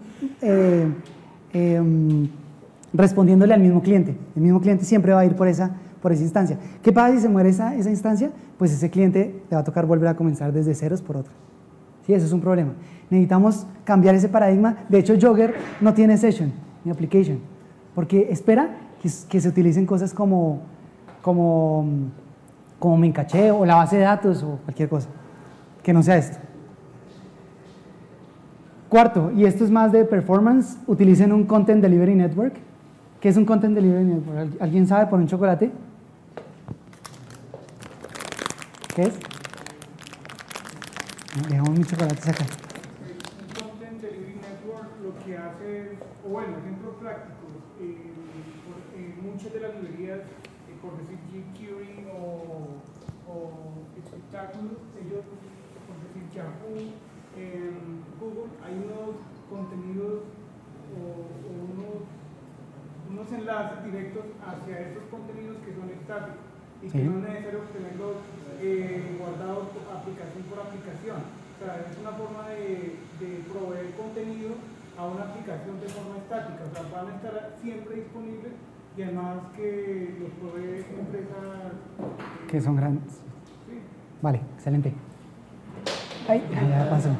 respondiéndole al mismo cliente. El mismo cliente siempre va a ir por esa instancia. ¿Qué pasa si se muere esa instancia? Pues ese cliente le va a tocar volver a comenzar desde ceros por otra. Sí, eso es un problema. Necesitamos cambiar ese paradigma. De hecho, Jogger no tiene session ni application, porque espera que se utilicen cosas como Memcache o la base de datos o cualquier cosa, que no sea esto. Cuarto, y esto es más de performance, utilicen un Content Delivery Network. ¿Qué es un Content Delivery Network? ¿Alguien sabe por un chocolate? ¿Qué es? Dejamos mis chocolates acá. Un Content Delivery Network lo que hace, o bueno, ejemplos prácticos, muchas de las librerías, por decir jQuery o Spectacular, ellos, por decir Yahoo, Google, hay unos contenidos o unos enlaces directos hacia esos contenidos que son estáticos y que no es necesario tenerlos guardados aplicación por aplicación. O sea, es una forma de proveer contenido a una aplicación de forma estática. O sea, van a estar siempre disponibles y además que los provee empresas que son grandes. Sí. Vale, excelente. Ay, ya pasó.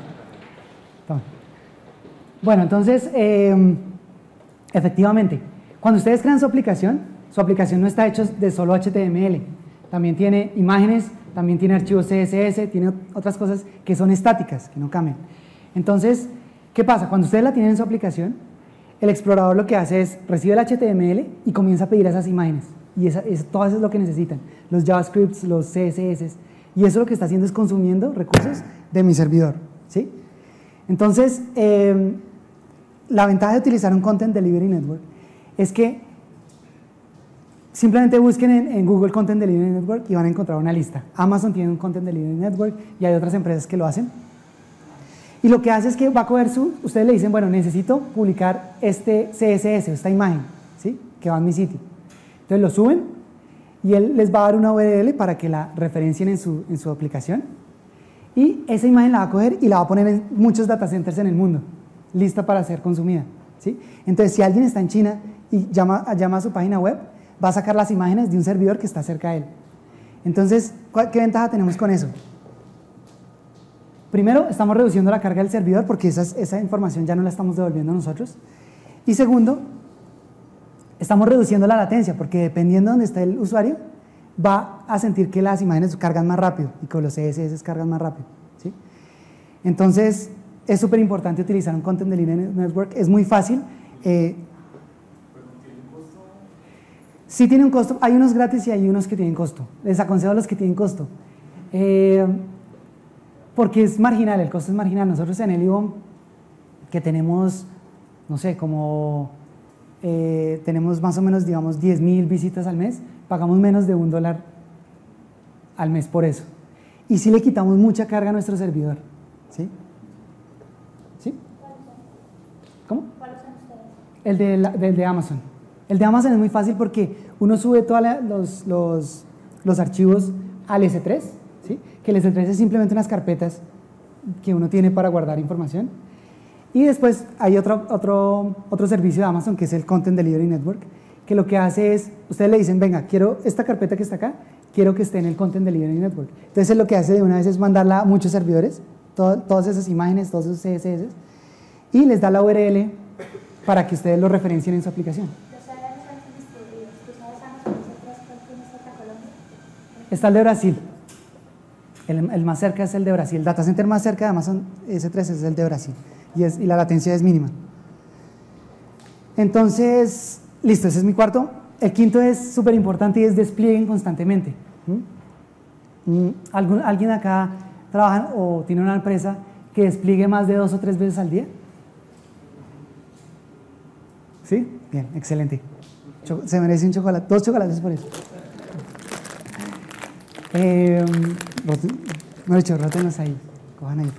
Toma. Bueno, entonces, efectivamente, cuando ustedes crean su aplicación no está hecha de solo HTML. También tiene imágenes, también tiene archivos CSS, tiene otras cosas que son estáticas, que no cambian. Entonces, ¿qué pasa? Cuando ustedes la tienen en su aplicación, el explorador lo que hace es recibe el HTML y comienza a pedir esas imágenes. Y todo eso es lo que necesitan, los JavaScripts, los CSS. Y eso lo que está haciendo es consumiendo recursos de mi servidor, ¿sí? Entonces, la ventaja de utilizar un Content Delivery Network es que simplemente busquen en Google Content Delivery Network y van a encontrar una lista. Amazon tiene un Content Delivery Network y hay otras empresas que lo hacen. Y lo que hace es que va a coger ustedes le dicen, bueno, necesito publicar este CSS, esta imagen, ¿sí? Que va en mi sitio. Entonces lo suben y él les va a dar una URL para que la referencien en su aplicación, y esa imagen la va a coger y la va a poner en muchos data centers en el mundo, lista para ser consumida, ¿sí? Entonces, si alguien está en China y llama a su página web, va a sacar las imágenes de un servidor que está cerca de él. Entonces, ¿qué ventaja tenemos con eso? Primero, estamos reduciendo la carga del servidor porque esa información ya no la estamos devolviendo nosotros. Y segundo, estamos reduciendo la latencia porque dependiendo de dónde esté el usuario, va a sentir que las imágenes cargan más rápido y que los CSS cargan más rápido, ¿sí? Entonces, es súper importante utilizar un Content Delivery Network. Es muy fácil. Sí tiene un costo. Hay unos gratis y hay unos que tienen costo. Les aconsejo los que tienen costo. Porque es marginal, el costo es marginal. Nosotros en el IBOM, que tenemos, no sé, tenemos más o menos, digamos, 10.000 visitas al mes, pagamos menos de $1 al mes por eso. Y sí le quitamos mucha carga a nuestro servidor. ¿Sí? ¿Sí? ¿Cómo? ¿Cuáles son ustedes? El de Amazon. El de Amazon es muy fácil porque uno sube todos los archivos al S3, ¿sí? Que el S3 es simplemente unas carpetas que uno tiene para guardar información. Y después hay otro servicio de Amazon que es el Content Delivery Network, que lo que hace es, ustedes le dicen, venga, quiero esta carpeta que está acá, quiero que esté en el Content Delivery Network. Entonces lo que hace de una vez es mandarla a muchos servidores, todas esas imágenes, todos esos CSS, y les da la URL para que ustedes lo referencien en su aplicación. ¿Los servidores están distribuidos? ¿Tú sabes Amazon S3 cuál tiene cerca a Colombia? Está el de Brasil. El más cerca es el de Brasil. El data center más cerca de Amazon S3 es el de Brasil. Y la latencia es mínima. Entonces, listo, ese es mi cuarto. El quinto es súper importante y es desplieguen constantemente. ¿Alguien acá trabaja o tiene una empresa que despliegue más de 2 o 3 veces al día? ¿Sí? Bien, excelente. Se merece un chocolate, 2 chocolates por eso. No he dicho, rótenos ahí, cojan ahí.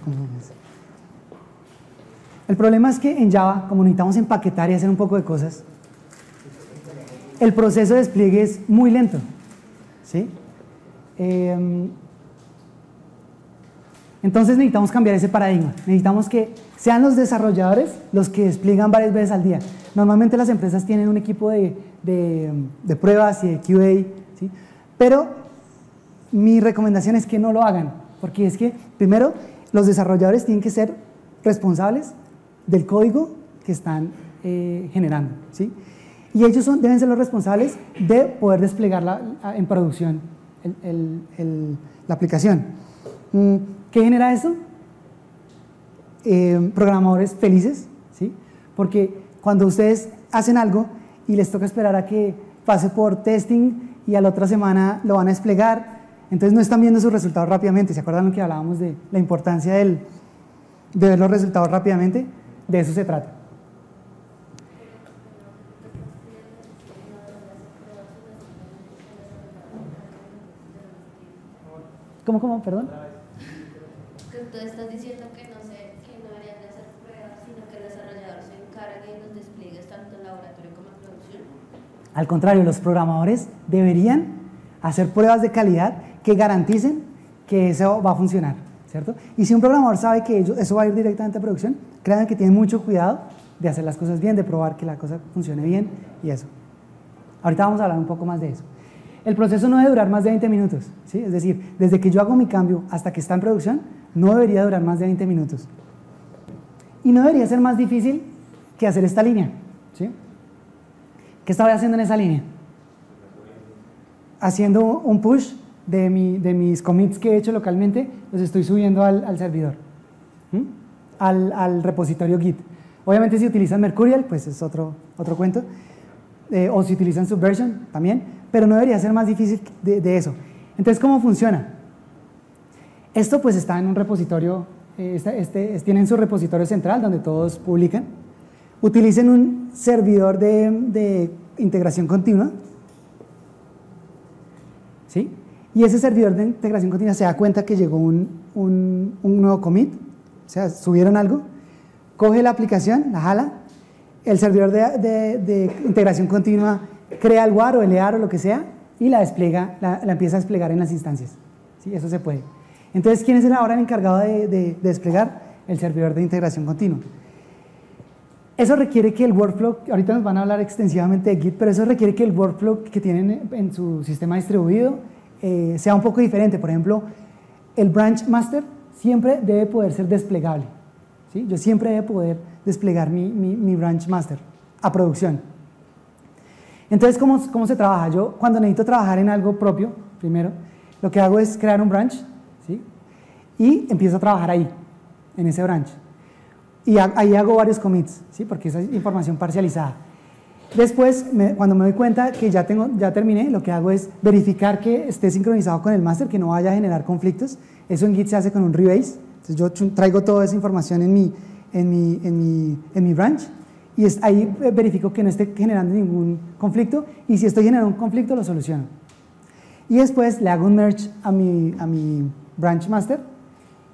El problema es que en Java, como necesitamos empaquetar y hacer un poco de cosas, el proceso de despliegue es muy lento, ¿sí? Entonces necesitamos cambiar ese paradigma. Necesitamos que sean los desarrolladores los que despliegan varias veces al día. Normalmente las empresas tienen un equipo de pruebas y de QA, ¿sí? Pero mi recomendación es que no lo hagan, porque es que, primero, los desarrolladores tienen que ser responsables del código que están generando, ¿sí? Y ellos deben ser los responsables de poder desplegar en producción la aplicación. ¿Qué genera eso? Programadores felices, ¿sí? Porque cuando ustedes hacen algo y les toca esperar a que pase por testing y a la otra semana lo van a desplegar, entonces no están viendo sus resultados rápidamente. ¿Se acuerdan lo que hablábamos de la importancia de ver los resultados rápidamente? De eso se trata. ¿Cómo? Perdón. Que tú estás diciendo que no deberían de hacer pruebas, sino que el desarrollador se encargue de los despliegues tanto en laboratorio como en producción. Al contrario, los programadores deberían hacer pruebas de calidad que garanticen que eso va a funcionar, ¿cierto? Y si un programador sabe que eso va a ir directamente a producción, créanme que tienen mucho cuidado de hacer las cosas bien, de probar que la cosa funcione bien y eso. Ahorita vamos a hablar un poco más de eso. El proceso no debe durar más de 20 minutos, ¿sí? Es decir, desde que yo hago mi cambio hasta que está en producción, no debería durar más de 20 minutos. Y no debería ser más difícil que hacer esta línea, ¿sí? ¿Qué estaba haciendo en esa línea? Haciendo un push de mis commits que he hecho localmente, los estoy subiendo al servidor, al repositorio Git. Obviamente si utilizan Mercurial, pues es otro cuento, o si utilizan Subversion también, pero no debería ser más difícil de eso. Entonces, ¿cómo funciona? Esto pues está en un repositorio, tienen su repositorio central donde todos publican. Utilicen un servidor de integración continua, ¿sí? Y ese servidor de integración continua se da cuenta que llegó un nuevo commit, o sea, subieron algo, coge la aplicación, la jala, el servidor de integración continua crea el WAR o el EAR o lo que sea, y la despliega, la empieza a desplegar en las instancias. ¿Sí? Eso se puede. Entonces, ¿quién es ahora el encargado de desplegar? El servidor de integración continua. Eso requiere que el workflow, ahorita nos van a hablar extensivamente de Git, pero eso requiere que el workflow que tienen en su sistema distribuido sea un poco diferente. Por ejemplo, el branch master siempre debe poder ser desplegable. ¿Sí? Yo siempre debo poder desplegar mi branch master a producción. Entonces, ¿cómo se trabaja? Yo, cuando necesito trabajar en algo propio, primero, lo que hago es crear un branch, ¿sí? Y empiezo a trabajar ahí, en ese branch. Y ahí hago varios commits, ¿sí? Porque esa es información parcializada. Después, cuando me doy cuenta que ya terminé, lo que hago es verificar que esté sincronizado con el master, que no vaya a generar conflictos. Eso en Git se hace con un rebase. Entonces yo traigo toda esa información en mi branch y ahí verifico que no esté generando ningún conflicto, y si estoy generando un conflicto lo soluciono. Y después le hago un merge a mi branch master,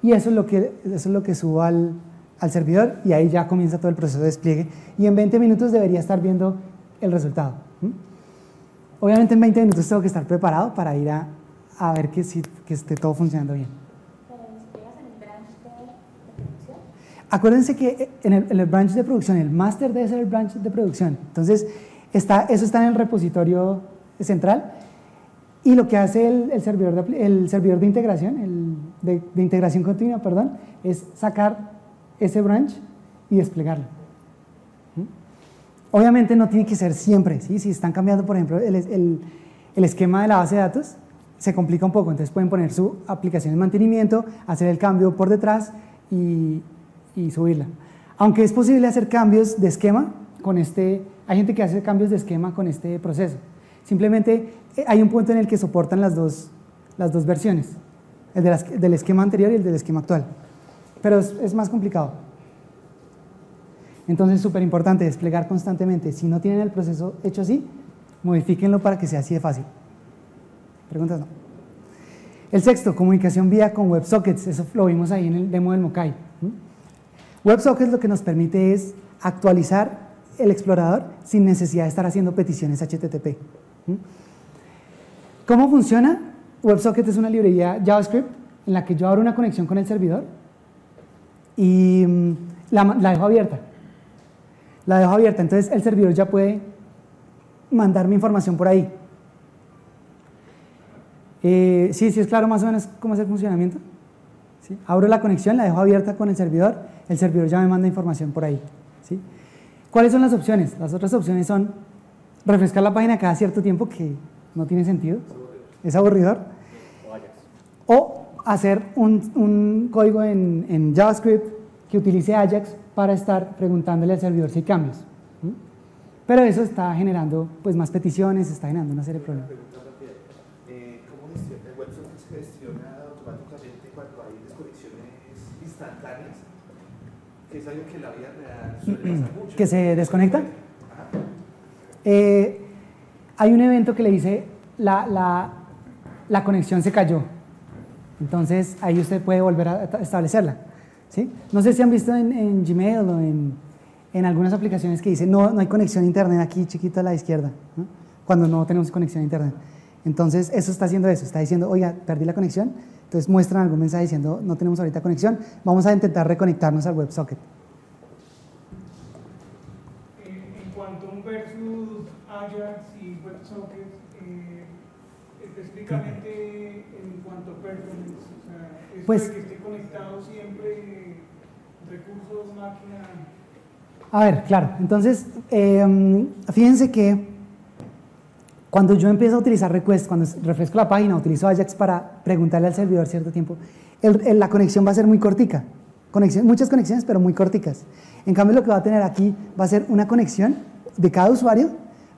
y eso es lo que subo al servidor, y ahí ya comienza todo el proceso de despliegue, y en 20 minutos debería estar viendo el resultado. Obviamente en 20 minutos tengo que estar preparado para ir a ver que esté todo funcionando bien. ¿Pero despliegas en el branch de producción? Acuérdense que en el branch de producción, el master debe ser el branch de producción. Entonces, eso está en el repositorio central, y lo que hace el servidor de integración, de integración continua, perdón, es sacar ese branch y desplegarlo. Obviamente no tiene que ser siempre, ¿sí? Si están cambiando, por ejemplo, el esquema de la base de datos, se complica un poco. Entonces pueden poner su aplicación de mantenimiento, hacer el cambio por detrás y subirla. Aunque es posible hacer cambios de esquema con hay gente que hace cambios de esquema con este proceso. Simplemente hay un punto en el que soportan las dos versiones, el del esquema anterior y el del esquema actual. Pero es más complicado. Entonces, súper importante desplegar constantemente. Si no tienen el proceso hecho así, modifíquenlo para que sea así de fácil. ¿Preguntas? No. El sexto, comunicación vía con WebSockets. Eso lo vimos ahí en el demo del Mokai. WebSockets lo que nos permite es actualizar el explorador sin necesidad de estar haciendo peticiones HTTP. ¿Cómo funciona? WebSockets es una librería JavaScript en la que yo abro una conexión con el servidor y la dejo abierta. La dejo abierta, entonces el servidor ya puede mandar mi información por ahí. ¿Sí es claro más o menos cómo es el funcionamiento? ¿Sí? Abro la conexión, la dejo abierta con el servidor ya me manda información por ahí. ¿Sí? ¿Cuáles son las opciones? Las otras opciones son refrescar la página cada cierto tiempo, que no tiene sentido, es aburridor, o hacer un código en JavaScript que utilice Ajax para estar preguntándole al servidor si hay cambios. Pero eso está generando pues, más peticiones, está generando una serie de problemas. ¿Cómo gestiona el WebSockets? ¿Gestiona automáticamente cuando hay desconexiones instantáneas? Que es algo que en la vida real suele pasar mucho. ¿Que se desconecta? Hay un evento que le dice la conexión se cayó. Entonces ahí usted puede volver a establecerla. ¿Sí? No sé si han visto en Gmail o en algunas aplicaciones que dice no hay conexión a internet aquí chiquito a la izquierda, ¿no? Cuando no tenemos conexión a internet. Entonces eso está haciendo eso, está diciendo oiga, perdí la conexión. Entonces muestran algún mensaje diciendo no tenemos ahorita conexión, vamos a intentar reconectarnos al WebSocket. En cuanto a un versus Ajax y WebSockets, específicamente en cuanto a performance, o sea, eso pues, de que esté conectado siempre, recursos, máquina. A ver, claro, entonces fíjense que cuando yo empiezo a utilizar request, cuando refresco la página, utilizo Ajax para preguntarle al servidor cierto tiempo, la conexión va a ser muy cortica, muchas conexiones pero muy corticas. En cambio lo que va a tener aquí va a ser una conexión de cada usuario,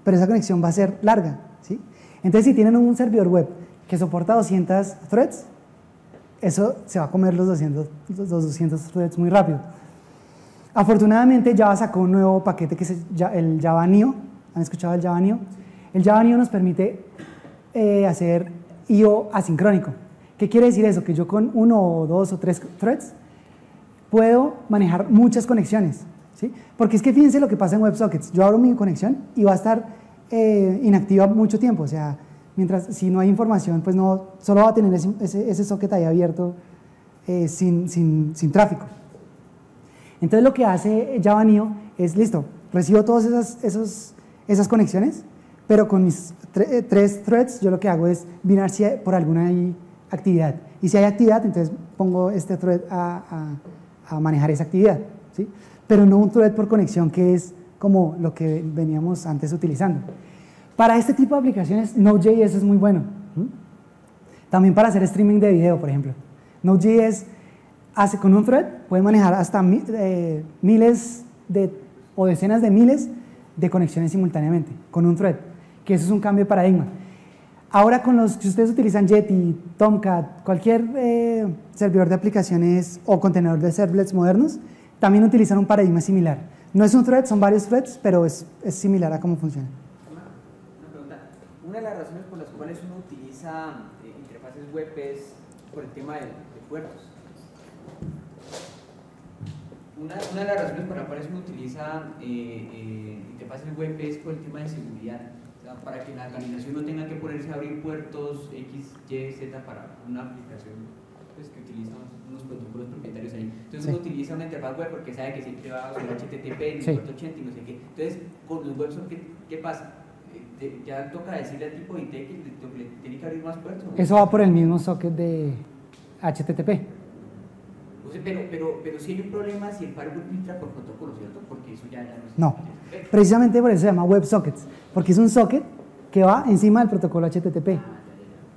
pero esa conexión va a ser larga, ¿sí? Entonces si tienen un servidor web que soporta 200 threads, eso se va a comer los 200 threads muy rápido. Afortunadamente Java sacó un nuevo paquete que es el Java Neo. ¿Han escuchado el Java Neo? El Java Neo nos permite hacer I/O asincrónico. ¿Qué quiere decir eso? Que yo con 1 o 2 o 3 threads puedo manejar muchas conexiones, ¿sí? Porque es que fíjense lo que pasa en WebSockets. Yo abro mi conexión y va a estar inactiva mucho tiempo. O sea, Mientras, si no hay información, pues no, solo va a tener ese socket ahí abierto sin tráfico. Entonces lo que hace Java Neo es, listo, recibo todas esas conexiones, pero con mis 3 threads yo lo que hago es binar si por alguna actividad. Y si hay actividad, entonces pongo este thread a manejar esa actividad, ¿sí? Pero no un thread por conexión, que es como lo que veníamos antes utilizando. Para este tipo de aplicaciones, Node.js es muy bueno. También para hacer streaming de video, por ejemplo. Node.js hace con un thread, puede manejar hasta miles o decenas de miles de conexiones simultáneamente, con un thread, que eso es un cambio de paradigma. Ahora si ustedes utilizan Jetty, Tomcat, cualquier servidor de aplicaciones o contenedor de servlets modernos, también utilizan un paradigma similar. No es un thread, son varios threads, pero es similar a cómo funciona. Una pregunta. Una de las razones por las cuales uno utiliza interfaces web es por el tema de puertos. Una de las razones por las cuales uno utiliza interfaces web es por el tema de seguridad. O sea, para que la organización no tenga que ponerse a abrir puertos X, Y, Z para una aplicación pues, que utiliza unos protocolos propietarios ahí. Entonces uno utiliza una interfaz web porque sabe que siempre va a usar HTTP en el puerto 80 y no sé qué. Entonces, con los WebSockets, ¿qué pasa? Ya toca decirle al tipo de IT que le tiene que abrir más puertos. Eso va por el mismo socket de HTTP. O sea, pero si hay un problema si el firewall filtra por protocolo, ¿cierto? Porque eso ya no es... No, precisamente por eso se llama WebSockets, porque es un socket que va encima del protocolo HTTP.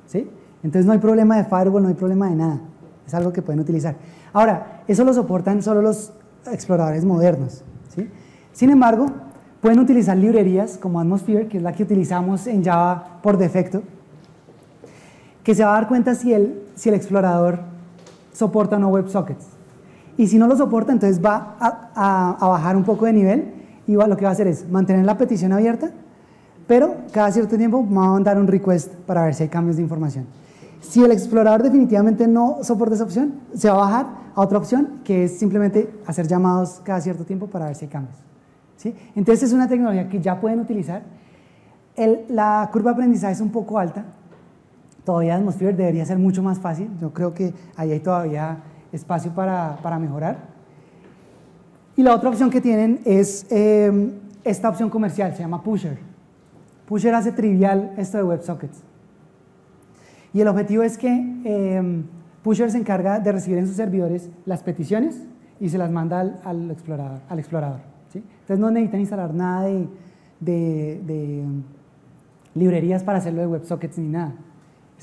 ¿Sí? Entonces no hay problema de firewall, no hay problema de nada. Es algo que pueden utilizar. Ahora, eso lo soportan solo los exploradores modernos. ¿Sí? Sin embargo, pueden utilizar librerías como Atmosphere, que es la que utilizamos en Java por defecto, que se va a dar cuenta si el explorador soporta o no WebSockets. Y si no lo soporta, entonces va a bajar un poco de nivel y lo que va a hacer es mantener la petición abierta, pero cada cierto tiempo va a mandar un request para ver si hay cambios de información. Si el explorador definitivamente no soporta esa opción, se va a bajar a otra opción, que es simplemente hacer llamados cada cierto tiempo para ver si hay cambios. ¿Sí? Entonces es una tecnología que ya pueden utilizar. La curva de aprendizaje es un poco alta. Todavía Atmosphere debería ser mucho más fácil. Yo creo que ahí hay todavía espacio para mejorar. Y la otra opción que tienen es esta opción comercial, se llama Pusher. Pusher hace trivial esto de WebSockets. Y el objetivo es que Pusher se encarga de recibir en sus servidores las peticiones y se las manda al explorador. ¿Sí? Entonces no necesitan instalar nada de librerías para hacerlo de WebSockets ni nada.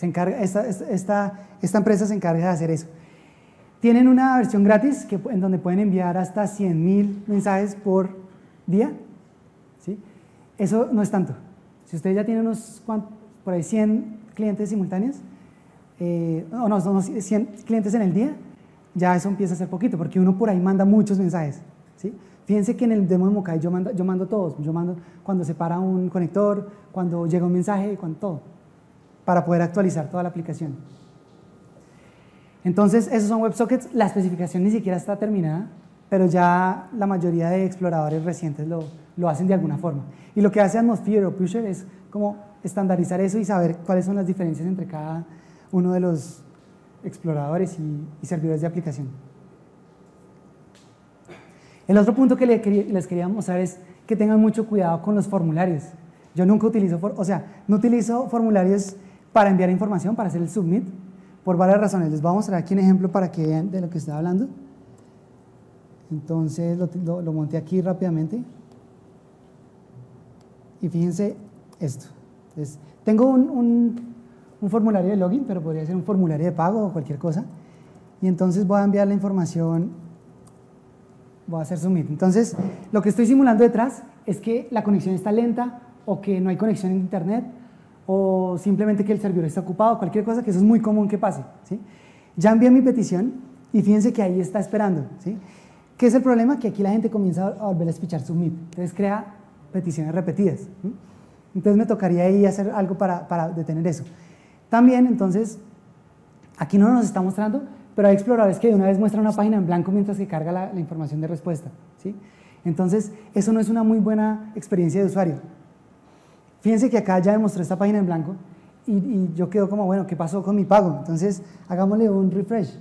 Esta empresa se encarga de hacer eso. Tienen una versión gratis en donde pueden enviar hasta 100.000 mensajes por día. ¿Sí? Eso no es tanto. Si ustedes ya tienen por ahí 100 clientes simultáneos, son 100 clientes en el día, ya eso empieza a ser poquito, porque uno por ahí manda muchos mensajes. ¿Sí? Fíjense que en el demo de Mokai yo mando todos. Yo mando cuando se para un conector, cuando llega un mensaje, todo, para poder actualizar toda la aplicación. Entonces, esos son WebSockets. La especificación ni siquiera está terminada, pero ya la mayoría de exploradores recientes lo hacen de alguna forma. Y lo que hace Atmosphere o Pusher es como estandarizar eso y saber cuáles son las diferencias entre cada uno de los exploradores y servidores de aplicación. El otro punto que les quería mostrar es que tengan mucho cuidado con los formularios. Yo nunca utilizo, no utilizo formularios para enviar información, para hacer el submit, por varias razones. Les voy a mostrar aquí un ejemplo para que vean de lo que estoy hablando. Entonces lo monté aquí rápidamente. Y fíjense esto. Entonces, tengo un formulario de login, pero podría ser un formulario de pago o cualquier cosa. Y entonces voy a enviar la información, voy a hacer submit. Entonces, lo que estoy simulando detrás es que la conexión está lenta o que no hay conexión en internet o simplemente que el servidor está ocupado, cualquier cosa, que eso es muy común que pase. ¿Sí? Ya envié mi petición y fíjense que ahí está esperando. ¿Sí? ¿Qué es el problema? Que aquí la gente comienza a volver a espichar submit. Entonces crea peticiones repetidas. ¿Sí? Entonces me tocaría ahí hacer algo para detener eso. También, entonces, aquí no nos está mostrando, pero hay exploradores que de una vez muestran una página en blanco mientras que carga la información de respuesta. ¿Sí? Entonces, eso no es una muy buena experiencia de usuario. Fíjense que acá ya demostré esta página en blanco y yo quedo como, bueno, ¿qué pasó con mi pago? Entonces, hagámosle un refresh.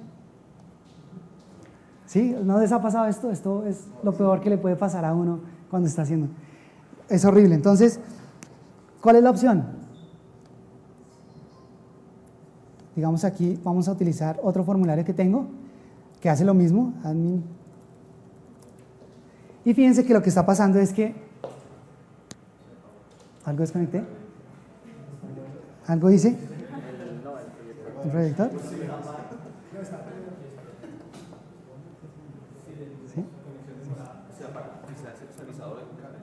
¿Sí? ¿No les ha pasado esto? Esto es lo peor que le puede pasar a uno cuando está haciendo. Es horrible. Entonces, ¿cuál es la opción? Digamos aquí, vamos a utilizar otro formulario que tengo, que hace lo mismo, admin. Y fíjense que lo que está pasando es que... ¿Algo desconecté? ¿Algo hice? ¿El proyector? ¿Sí? Quizás sexualizado en cara.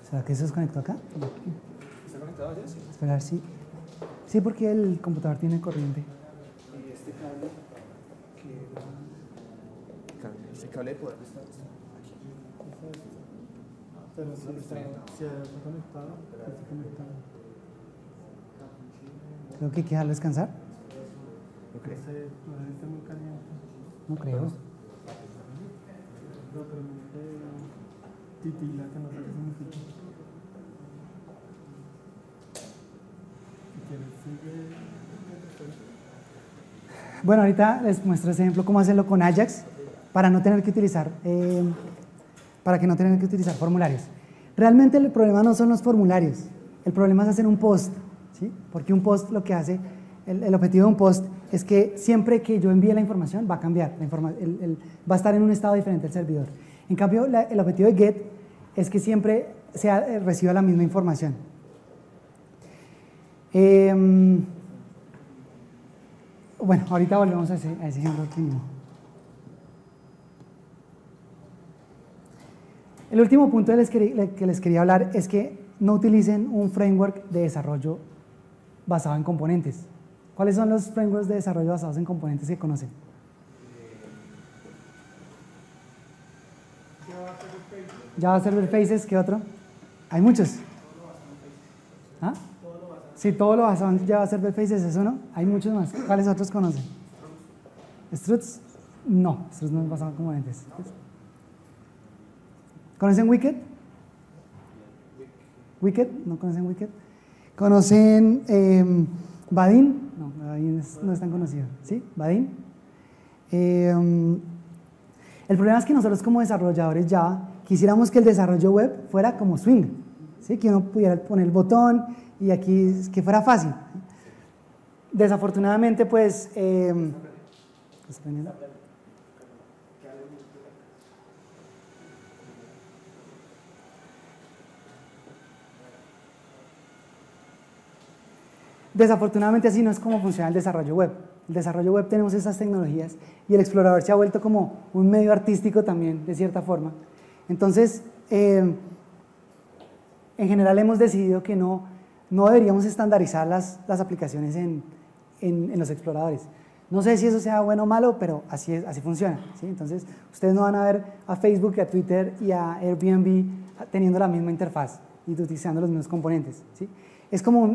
¿Será que se desconectó acá? ¿Está conectado ya? Sí. Esperar, sí. Sí, porque el computador tiene corriente. Y este cable el cable de poder está aquí. Pero si está conectado, está conectado. Creo que hay que dejarlo descansar. ¿No crees? Está muy caliente. No creo. No, pero me titila, que no sé qué significa. Si quieres, sigue. Bueno, ahorita les muestro ese ejemplo, cómo hacerlo con Ajax para no tener que utilizar, formularios. Realmente el problema no son los formularios, el problema es hacer un post, ¿sí? Porque un post lo que hace, el objetivo de un post es que siempre que yo envíe la información va a cambiar, va a estar en un estado diferente el servidor. En cambio, el objetivo de get es que siempre reciba la misma información. Bueno, ahorita volvemos a ese ejemplo aquí mismo. El último punto que les quería hablar es que no utilicen un framework de desarrollo basado en componentes. ¿Cuáles son los frameworks de desarrollo basados en componentes que conocen? Java Server Faces, ¿qué otro? Hay muchos. ¿Ah? Sí, todo lo basado en Java Server Faces es uno. Hay muchos más. ¿Cuáles otros conocen? ¿Struts? No, Struts no es basado en componentes. ¿Conocen Wicked? ¿Wicked? ¿No conocen Wicked? ¿Conocen Badin? No, Badin no es tan conocido. ¿Sí? Badin. El problema es que nosotros como desarrolladores Java quisiéramos que el desarrollo web fuera como Swing, ¿sí? Que uno pudiera poner el botón y aquí que fuera fácil. Desafortunadamente, pues... Desafortunadamente así no es como funciona el desarrollo web. El desarrollo web tenemos esas tecnologías y el explorador se ha vuelto como un medio artístico también, de cierta forma. Entonces, en general hemos decidido que no deberíamos estandarizar las aplicaciones en los exploradores. No sé si eso sea bueno o malo, pero así funciona, ¿sí? Entonces, ustedes no van a ver a Facebook, a Twitter y a Airbnb teniendo la misma interfaz y utilizando los mismos componentes, ¿sí?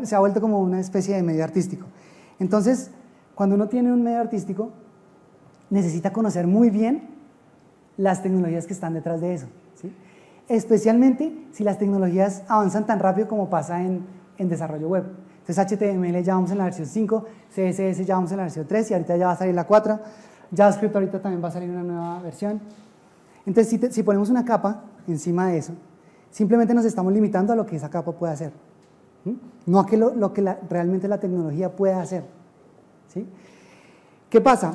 Se ha vuelto como una especie de medio artístico. Entonces, cuando uno tiene un medio artístico, necesita conocer muy bien las tecnologías que están detrás de eso, ¿sí? Especialmente si las tecnologías avanzan tan rápido como pasa en desarrollo web. Entonces, HTML ya vamos en la versión 5, CSS ya vamos en la versión 3 y ahorita ya va a salir la 4. JavaScript ahorita también va a salir una nueva versión. Entonces, si ponemos una capa encima de eso, simplemente nos estamos limitando a lo que esa capa puede hacer. No a que lo que realmente la tecnología puede hacer, ¿sí? ¿Qué pasa?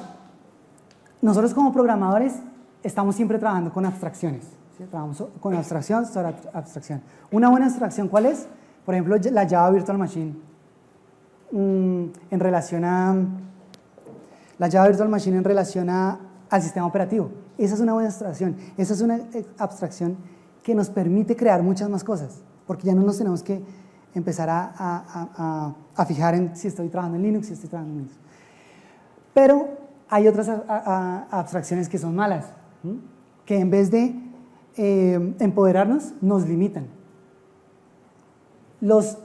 Nosotros como programadores estamos siempre trabajando con abstracciones, ¿sí? Trabajamos con abstracción sobre abstracción. Una buena abstracción, ¿cuál es? Por ejemplo, la Java Virtual Machine en relación al sistema operativo. Esa es una buena abstracción. Esa es una abstracción que nos permite crear muchas más cosas, porque ya no nos tenemos que empezar a fijar en si estoy trabajando en Linux, si estoy trabajando en Linux. Pero hay otras abstracciones que son malas, ¿sí? Que en vez de empoderarnos, nos limitan. Los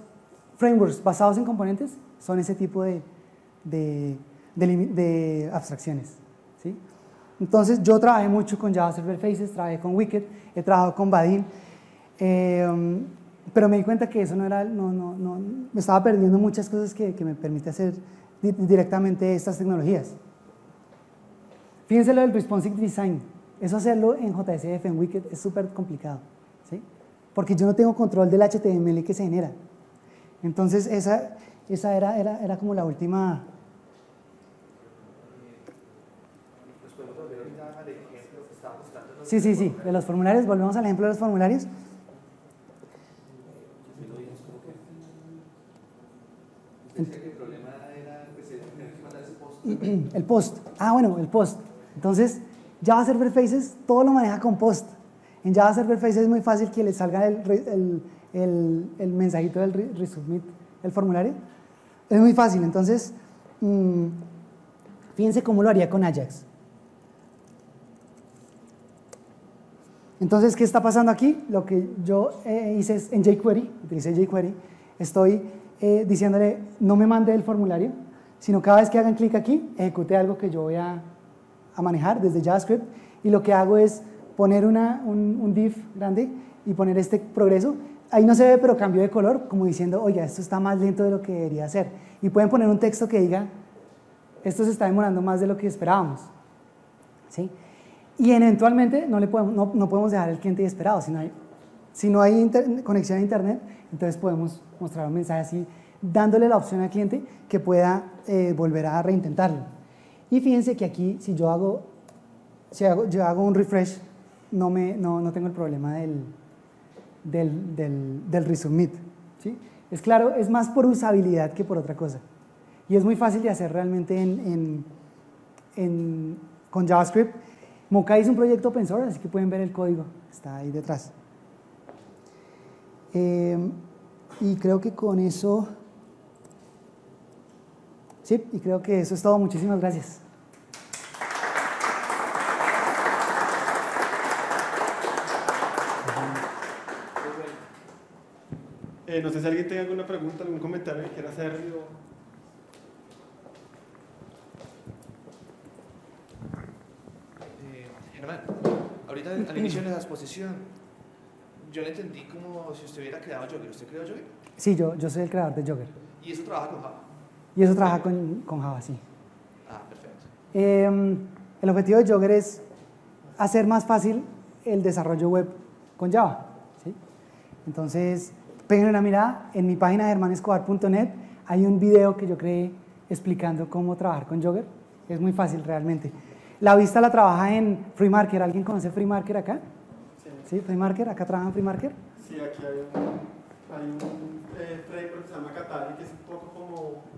frameworks basados en componentes son ese tipo de abstracciones, ¿sí? Entonces yo trabajé mucho con Java Server Faces, trabajé con Wicked, he trabajado con Vaadin, pero me di cuenta que eso no era, me estaba perdiendo muchas cosas que me permite hacer directamente estas tecnologías. Fíjense lo del responsive design, eso hacerlo en JSF, en Wicked, es súper complicado, ¿sí? Porque yo no tengo control del HTML que se genera. Entonces esa era como la última. ¿Nos podemos volver al ejemplo que estábamos dando? Sí, de los formularios, volvemos al ejemplo de los formularios. Usted dice que el problema era que se tenía que mandar ese post. El post, bueno, el post. Entonces, Java Server Faces todo lo maneja con post. En Java Server Faces es muy fácil que le salga el mensajito del resubmit, el formulario. Es muy fácil, entonces, fíjense cómo lo haría con Ajax. Entonces, ¿qué está pasando aquí? Lo que yo hice es en jQuery, utilicé jQuery, estoy diciéndole no me mande el formulario, sino cada vez que hagan clic aquí, ejecute algo que yo voy a manejar desde JavaScript, y lo que hago es poner un div grande y poner este progreso. Ahí no se ve, pero cambió de color, como diciendo, oiga, esto está más lento de lo que debería ser. Y pueden poner un texto que diga, esto se está demorando más de lo que esperábamos, ¿sí? Y eventualmente no podemos dejar al cliente desesperado. Si no hay conexión a internet, entonces podemos mostrar un mensaje así, dándole la opción al cliente que pueda volver a reintentarlo. Y fíjense que aquí, si yo hago un refresh, no tengo el problema del resubmit, ¿sí? Es claro, es más por usabilidad que por otra cosa. Y es muy fácil de hacer realmente con JavaScript. Mocha es un proyecto open source, así que pueden ver el código, está ahí detrás. Y creo que con eso, sí, y creo que eso es todo. Muchísimas gracias. No sé si alguien tenga alguna pregunta, algún comentario que quiera hacer. Germán, ahorita al inicio de la exposición, yo le entendí como si usted hubiera creado Jogger. ¿Usted creó Jogger? Sí, yo soy el creador de Jogger. ¿Y eso trabaja con Java? Y eso trabaja con Java, sí. Ah, perfecto. El objetivo de Jogger es hacer más fácil el desarrollo web con Java, ¿sí? Entonces, peguen una mirada, en mi página germanescobar.net hay un video que yo creé explicando cómo trabajar con Jogger. Es muy fácil realmente. La vista la trabaja en FreeMarker. ¿Alguien conoce FreeMarker acá? ¿Sí? ¿FreeMarker? ¿Acá trabajan FreeMarker? Sí, aquí hay un framework que se llama Katari, que es un poco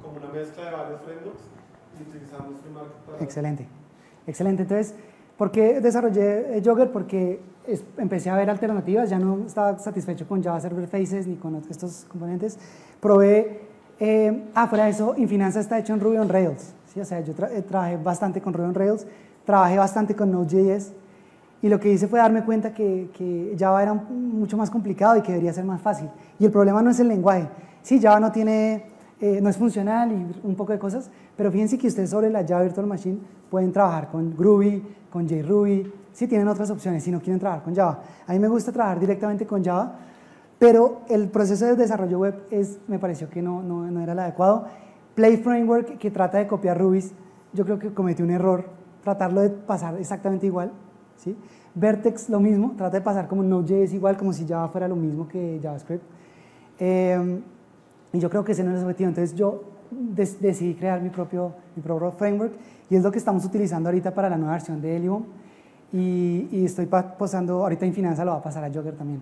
como una mezcla de varios frameworks, y utilizamos FreeMarker para... Excelente. Entonces, ¿por qué desarrollé Jogger? Porque empecé a ver alternativas, ya no estaba satisfecho con Java Server Faces ni con estos componentes. Probé, fuera de eso, Infinanza está hecho en Ruby on Rails, ¿sí? O sea, yo trabajé bastante con Ruby on Rails, trabajé bastante con Node.js, y lo que hice fue darme cuenta que Java era mucho más complicado y que debería ser más fácil. Y el problema no es el lenguaje. Sí, Java no es funcional y un poco de cosas, pero fíjense que ustedes sobre la Java Virtual Machine pueden trabajar con Groovy, con JRuby, sí tienen otras opciones si no quieren trabajar con Java. A mí me gusta trabajar directamente con Java, pero el proceso de desarrollo web me pareció que no era el adecuado. Play Framework, que trata de copiar Ruby, yo creo que cometí un error, tratarlo de pasar exactamente igual, ¿sí? Vertex lo mismo, trata de pasar como Node.js igual, como si Java fuera lo mismo que JavaScript. Y yo creo que ese no es el objetivo. Entonces yo decidí crear mi propio framework, y es lo que estamos utilizando ahorita para la nueva versión de Elibom, y estoy pasando, ahorita Infinanza lo va a pasar a Jogger también.